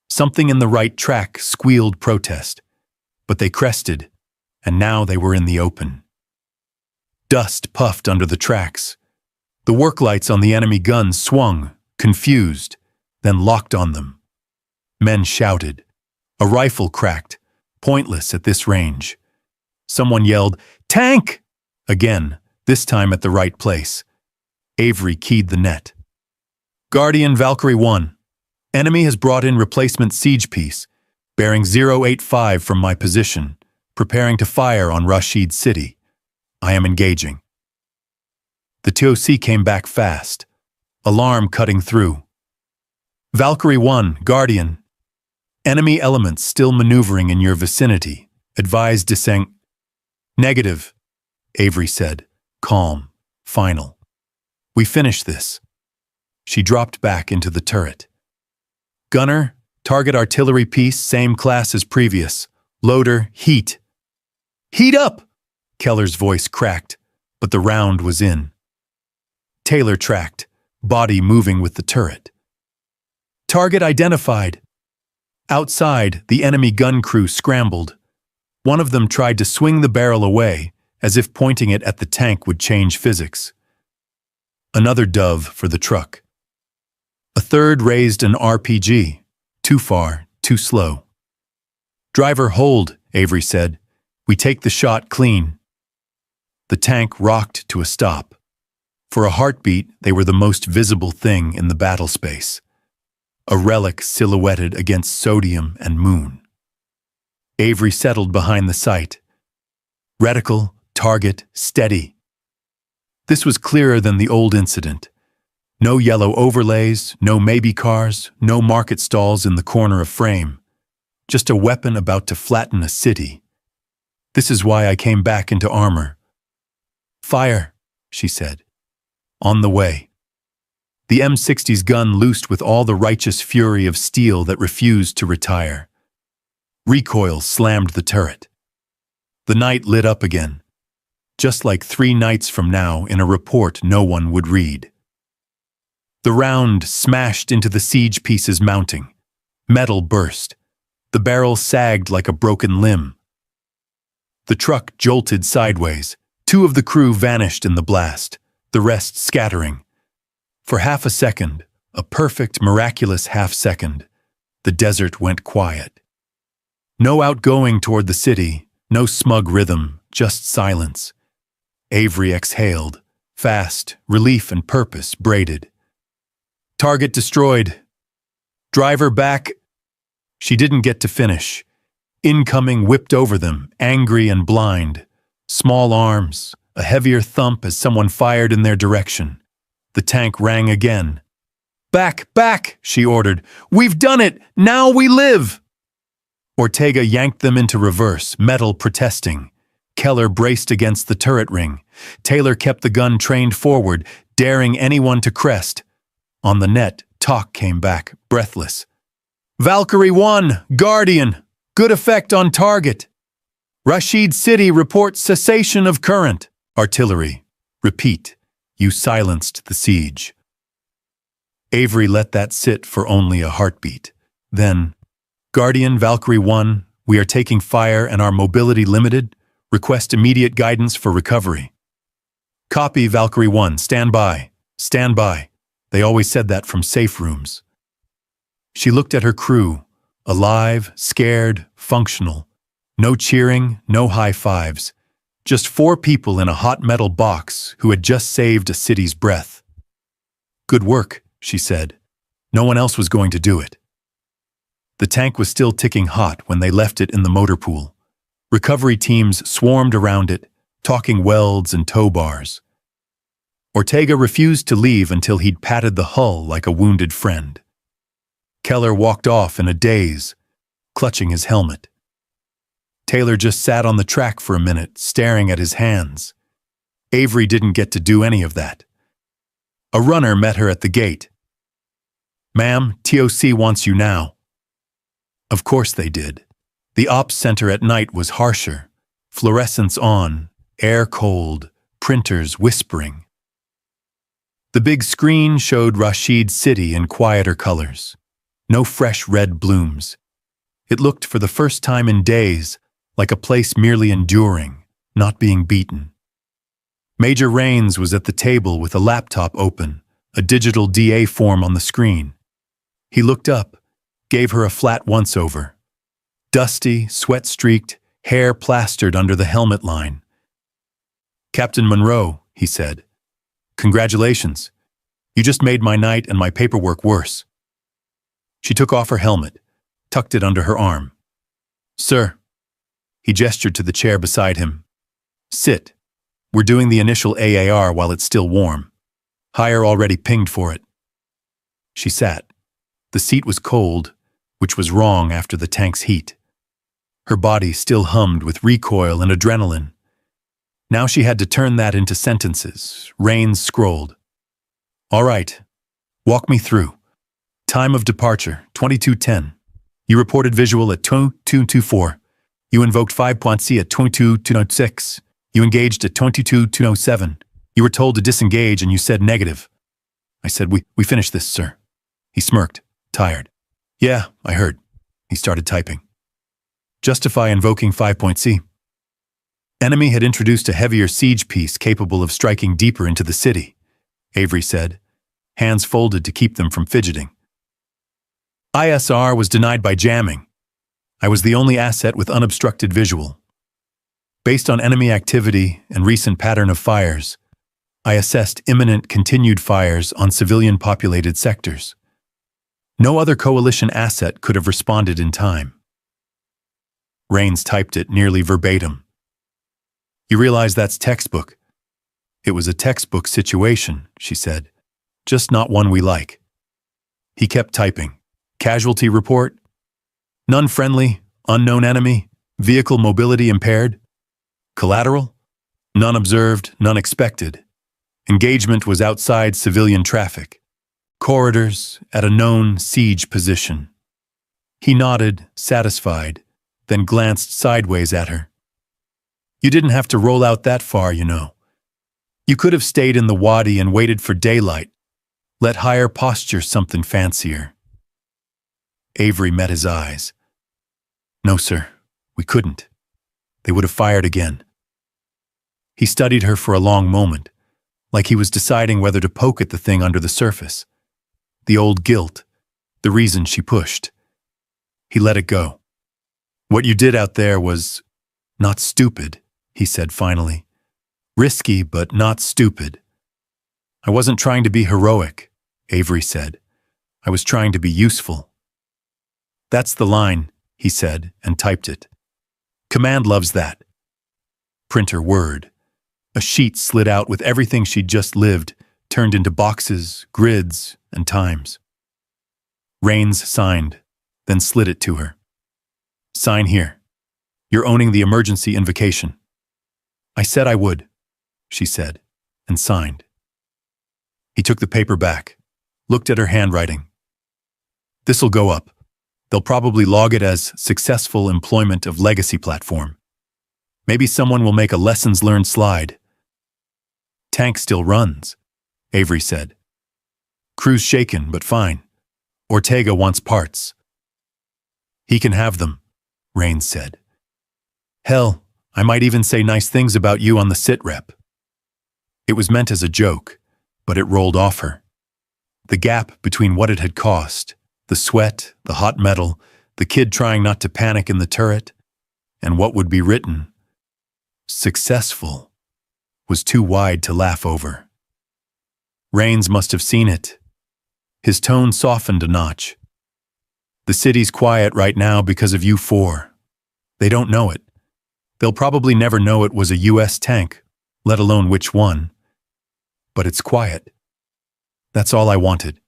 Something in the right track squealed protest. But they crested, and now they were in the open. Dust puffed under the tracks. The work lights on the enemy guns swung, confused, then locked on them. Men shouted. A rifle cracked, pointless at this range. Someone yelled, "Tank!" again, this time at the right place. Avery keyed the net. "Guardian Valkyrie 1. Enemy has brought in replacement siege piece, bearing 085 from my position, preparing to fire on Rashid City. I am engaging." The TOC came back fast, alarm cutting through. "Valkyrie 1, Guardian. Enemy elements still maneuvering in your vicinity. Advise descent." "Negative," Avery said, calm, final. "We finish this." She dropped back into the turret. "Gunner, target artillery piece, same class as previous. Loader, heat." "Heat up!" Keller's voice cracked, but the round was in. Taylor tracked, body moving with the turret. "Target identified." Outside, the enemy gun crew scrambled. One of them tried to swing the barrel away, as if pointing it at the tank would change physics. Another dove for the truck. A third raised an RPG. Too far, too slow. "Driver, hold," Avery said. "We take the shot clean." The tank rocked to a stop. For a heartbeat, they were the most visible thing in the battle space. A relic silhouetted against sodium and moon. Avery settled behind the sight. Reticle, target, steady. This was clearer than the old incident. No yellow overlays, no maybe cars, no market stalls in the corner of frame. Just a weapon about to flatten a city. "This is why I came back into armor." "Fire," she said. "On the way." The M60's gun loosed with all the righteous fury of steel that refused to retire. Recoil slammed the turret. The night lit up again, just like 3 nights from now in a report no one would read. The round smashed into the siege piece's mounting. Metal burst. The barrel sagged like a broken limb. The truck jolted sideways. 2 of the crew vanished in the blast, the rest scattering. For half a second, a perfect, miraculous half-second, the desert went quiet. No outgoing toward the city, no smug rhythm, just silence. Avery exhaled, fast, relief and purpose braided. "Target destroyed. Driver back." She didn't get to finish. Incoming whipped over them, angry and blind. Small arms, a heavier thump as someone fired in their direction. The tank rang again. "Back, back," she ordered. "We've done it! Now we live!" Ortega yanked them into reverse, metal protesting. Keller braced against the turret ring. Taylor kept the gun trained forward, daring anyone to crest. On the net, talk came back, breathless. "Valkyrie 1, Guardian!" Good effect on target. Rashid City reports cessation of current. Artillery. Repeat. You silenced the siege. Avery let that sit for only a heartbeat. Then, Guardian Valkyrie 1, we are taking fire and our mobility limited. Request immediate guidance for recovery. Copy, Valkyrie 1. Stand by. Stand by. They always said that from safe rooms. She looked at her crew, alive, scared, functional. No cheering, no high fives. Just 4 people in a hot metal box who had just saved a city's breath. Good work, she said. No one else was going to do it. The tank was still ticking hot when they left it in the motor pool. Recovery teams swarmed around it, talking welds and tow bars. Ortega refused to leave until he'd patted the hull like a wounded friend. Keller walked off in a daze, clutching his helmet. Taylor just sat on the track for a minute, staring at his hands. Avery didn't get to do any of that. A runner met her at the gate. "Ma'am, TOC wants you now." Of course they did. The ops center at night was harsher. Fluorescents on, air cold, printers whispering. The big screen showed Rashid City in quieter colors. No fresh red blooms. It looked for the first time in days like a place merely enduring, not being beaten. Major Rains was at the table with a laptop open, a digital DA form on the screen. He looked up, gave her a flat once-over. Dusty, sweat-streaked, hair plastered under the helmet line. "Captain Monroe," he said. "Congratulations. You just made my night and my paperwork worse." She took off her helmet, tucked it under her arm. "Sir." He gestured to the chair beside him. "Sit. We're doing the initial AAR while it's still warm. Hire already pinged for it." She sat. The seat was cold, which was wrong after the tank's heat. Her body still hummed with recoil and adrenaline. Now she had to turn that into sentences. Rains scrolled. "All right. Walk me through. Time of departure, 22:10. You reported visual at 22:24. You invoked 5.C at 22:06. You engaged at 22:07. You were told to disengage and you said negative." I said, we finished this, sir." He smirked, tired. "Yeah, I heard." He started typing. "Justify invoking 5.C. Enemy had introduced a heavier siege piece capable of striking deeper into the city," Avery said, hands folded to keep them from fidgeting. "ISR was denied by jamming. I was the only asset with unobstructed visual. Based on enemy activity and recent pattern of fires, I assessed imminent continued fires on civilian-populated sectors. No other coalition asset could have responded in time." Rains typed it nearly verbatim. "You realize that's textbook." "It was a textbook situation," she said, "just not one we like." He kept typing. "Casualty report? None friendly, unknown enemy, vehicle mobility impaired. Collateral? None observed, none expected. Engagement was outside civilian traffic. Corridors at a known siege position." He nodded, satisfied, then glanced sideways at her. "You didn't have to roll out that far, you know. You could have stayed in the wadi and waited for daylight. Let higher posture something fancier." Avery met his eyes. "No, sir, we couldn't. They would have fired again." He studied her for a long moment, like he was deciding whether to poke at the thing under the surface. The old guilt, the reason she pushed. He let it go. "What you did out there was not stupid," he said finally. "Risky, but not stupid." "I wasn't trying to be heroic," Avery said. "I was trying to be useful." "That's the line," he said, and typed it. "Command loves that." Printer word. A sheet slid out with everything she'd just lived, turned into boxes, grids, and times. Rains signed, then slid it to her. "Sign here. You're owning the emergency invocation." "I said I would," she said, and signed. He took the paper back, looked at her handwriting. "This'll go up. They'll probably log it as successful employment of legacy platform. Maybe someone will make a lessons learned slide. Tank still runs, Avery said. Crew's shaken, but fine. Ortega wants parts. He can have them, Rains said. Hell, I might even say nice things about you on the sit rep. It was meant as a joke, but it rolled off her. The gap between what it had cost, the sweat, the hot metal, the kid trying not to panic in the turret, and what would be written, successful, was too wide to laugh over. Rains must have seen it. His tone softened a notch. The city's quiet right now because of you four. They don't know it. They'll probably never know it was a US tank, let alone which one. But it's quiet. That's all I wanted,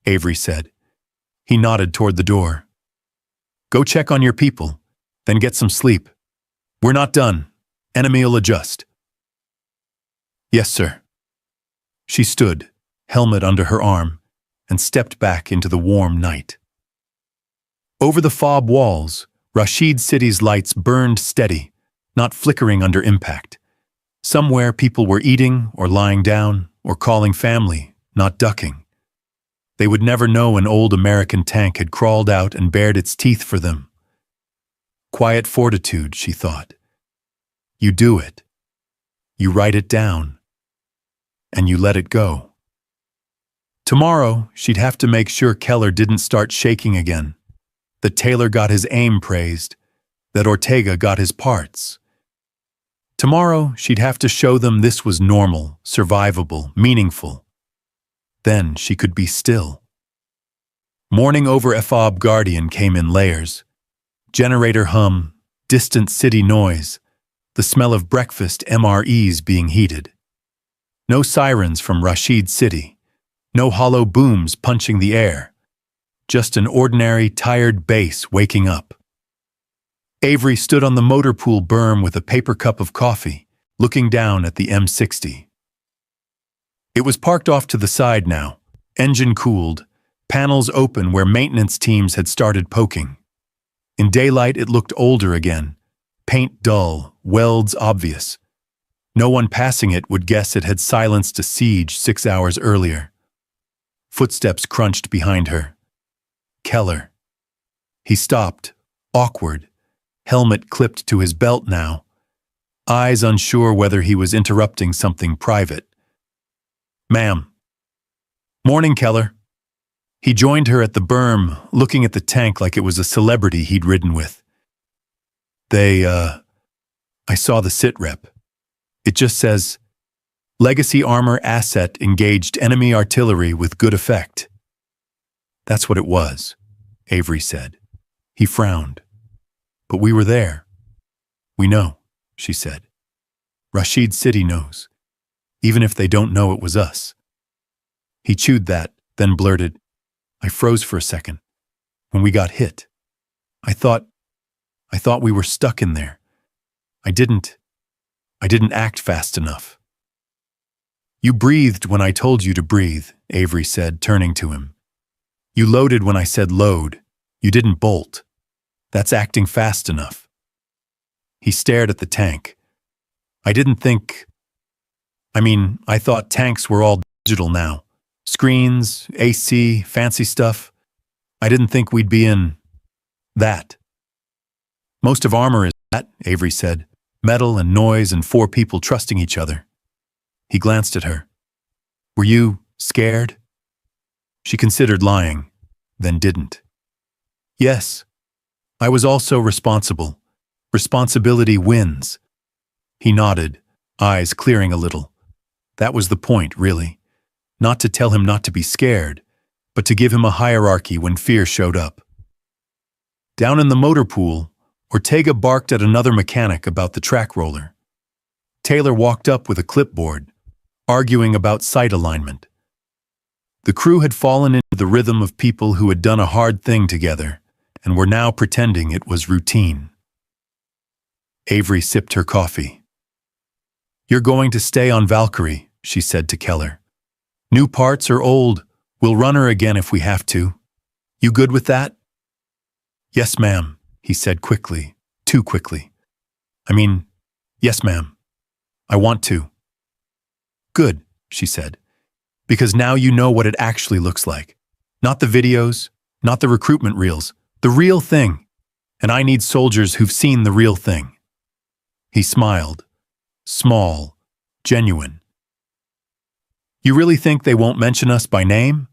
Avery said. He nodded toward the door. Go check on your people, then get some sleep. We're not done. Enemy'll adjust. Yes, sir. She stood, helmet under her arm, and stepped back into the warm night. Over the fob walls, Rashid City's lights burned steady, not flickering under impact. Somewhere people were eating or lying down or calling family, not ducking. They would never know an old American tank had crawled out and bared its teeth for them. Quiet fortitude, she thought. You do it. You write it down. And you let it go. Tomorrow, she'd have to make sure Keller didn't start shaking again, that Taylor got his aim praised, that Ortega got his parts. Tomorrow, she'd have to show them this was normal, survivable, meaningful. Then she could be still. Morning over FOB Guardian came in layers. Generator hum, distant city noise, the smell of breakfast MREs being heated. No sirens from Rashid City, no hollow booms punching the air, just an ordinary, tired base waking up. Avery stood on the motor pool berm with a paper cup of coffee, looking down at the M60. It was parked off to the side now, engine cooled, panels open where maintenance teams had started poking. In daylight it looked older again, paint dull, welds obvious. No one passing it would guess it had silenced a siege 6 hours earlier. Footsteps crunched behind her. Keller. He stopped, awkward, helmet clipped to his belt now, eyes unsure whether he was interrupting something private. Ma'am. Morning, Keller. He joined her at the berm, looking at the tank like it was a celebrity he'd ridden with. I saw the sit rep. It just says, Legacy Armor Asset engaged enemy artillery with good effect. That's what it was, Avery said. He frowned. But we were there. We know, she said. Rashid City knows, even if they don't know it was us. He chewed that, then blurted, I froze for a second. When we got hit, I thought we were stuck in there. I didn't act fast enough. You breathed when I told you to breathe, Avery said, turning to him. You loaded when I said load. You didn't bolt. That's acting fast enough. He stared at the tank. I thought tanks were all digital now. Screens, AC, fancy stuff. I didn't think we'd be in that. Most of armor is that, Avery said. Metal and noise and 4 people trusting each other. He glanced at her. Were you scared? She considered lying, then didn't. Yes. I was also responsible. Responsibility wins. He nodded, eyes clearing a little. That was the point, really. Not to tell him not to be scared, but to give him a hierarchy when fear showed up. Down in the motor pool, Ortega barked at another mechanic about the track roller. Taylor walked up with a clipboard, arguing about sight alignment. The crew had fallen into the rhythm of people who had done a hard thing together and were now pretending it was routine. Avery sipped her coffee. You're going to stay on Valkyrie, she said to Keller. New parts or old, we'll run her again if we have to. You good with that? Yes, ma'am, he said quickly, too quickly. I mean, yes, ma'am. I want to. Good, she said, because now you know what it actually looks like. Not the videos, not the recruitment reels, the real thing. And I need soldiers who've seen the real thing. He smiled. Small, genuine. You really think they won't mention us by name?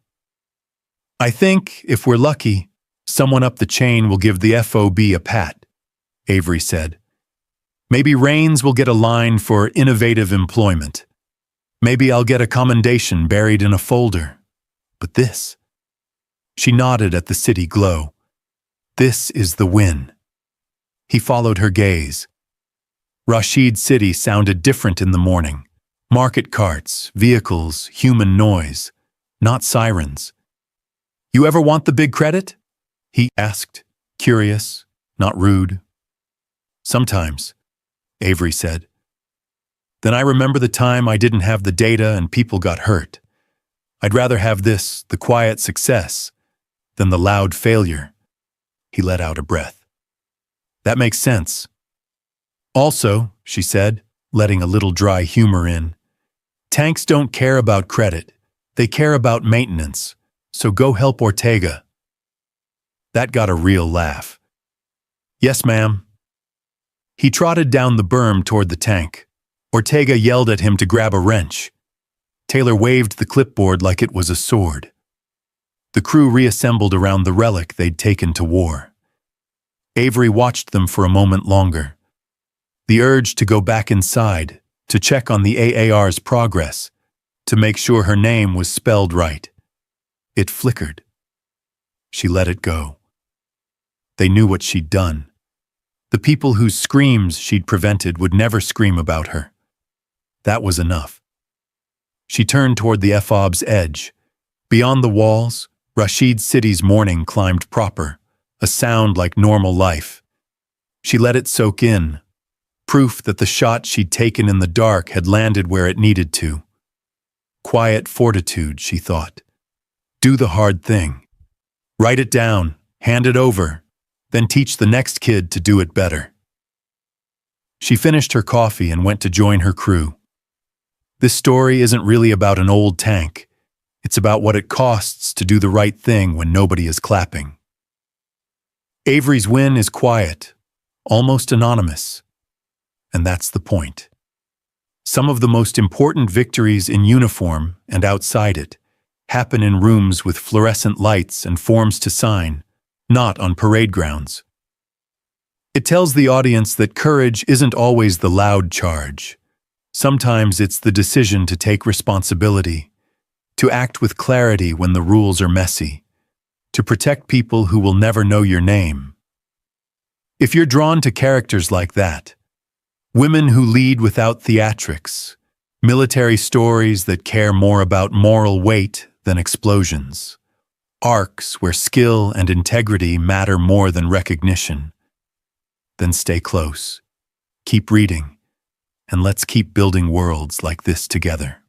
I think, if we're lucky, someone up the chain will give the FOB a pat, Avery said. Maybe Rains will get a line for innovative employment. Maybe I'll get a commendation buried in a folder. But this? She nodded at the city glow. This is the win. He followed her gaze. Rashid City sounded different in the morning. Market carts, vehicles, human noise, not sirens. You ever want the big credit? He asked, curious, not rude. Sometimes, Avery said. Then I remember the time I didn't have the data and people got hurt. I'd rather have this, the quiet success, than the loud failure. He let out a breath. That makes sense. Also, she said, letting a little dry humor in, tanks don't care about credit. They care about maintenance. So go help Ortega. That got a real laugh. Yes, ma'am. He trotted down the berm toward the tank. Ortega yelled at him to grab a wrench. Taylor waved the clipboard like it was a sword. The crew reassembled around the relic they'd taken to war. Avery watched them for a moment longer. The urge to go back inside, to check on the AAR's progress, to make sure her name was spelled right. It flickered. She let it go. They knew what she'd done. The people whose screams she'd prevented would never scream about her. That was enough. She turned toward the FOB's edge. Beyond the walls, Rashid City's morning climbed proper, a sound like normal life. She let it soak in, proof that the shot she'd taken in the dark had landed where it needed to. Quiet fortitude, she thought. Do the hard thing. Write it down, hand it over, then teach the next kid to do it better. She finished her coffee and went to join her crew. This story isn't really about an old tank. It's about what it costs to do the right thing when nobody is clapping. Avery's win is quiet, almost anonymous. And that's the point. Some of the most important victories in uniform and outside it happen in rooms with fluorescent lights and forms to sign, not on parade grounds. It tells the audience that courage isn't always the loud charge. Sometimes it's the decision to take responsibility, to act with clarity when the rules are messy, to protect people who will never know your name. If you're drawn to characters like that, women who lead without theatrics, military stories that care more about moral weight than explosions, arcs where skill and integrity matter more than recognition, then stay close, keep reading, and let's keep building worlds like this together.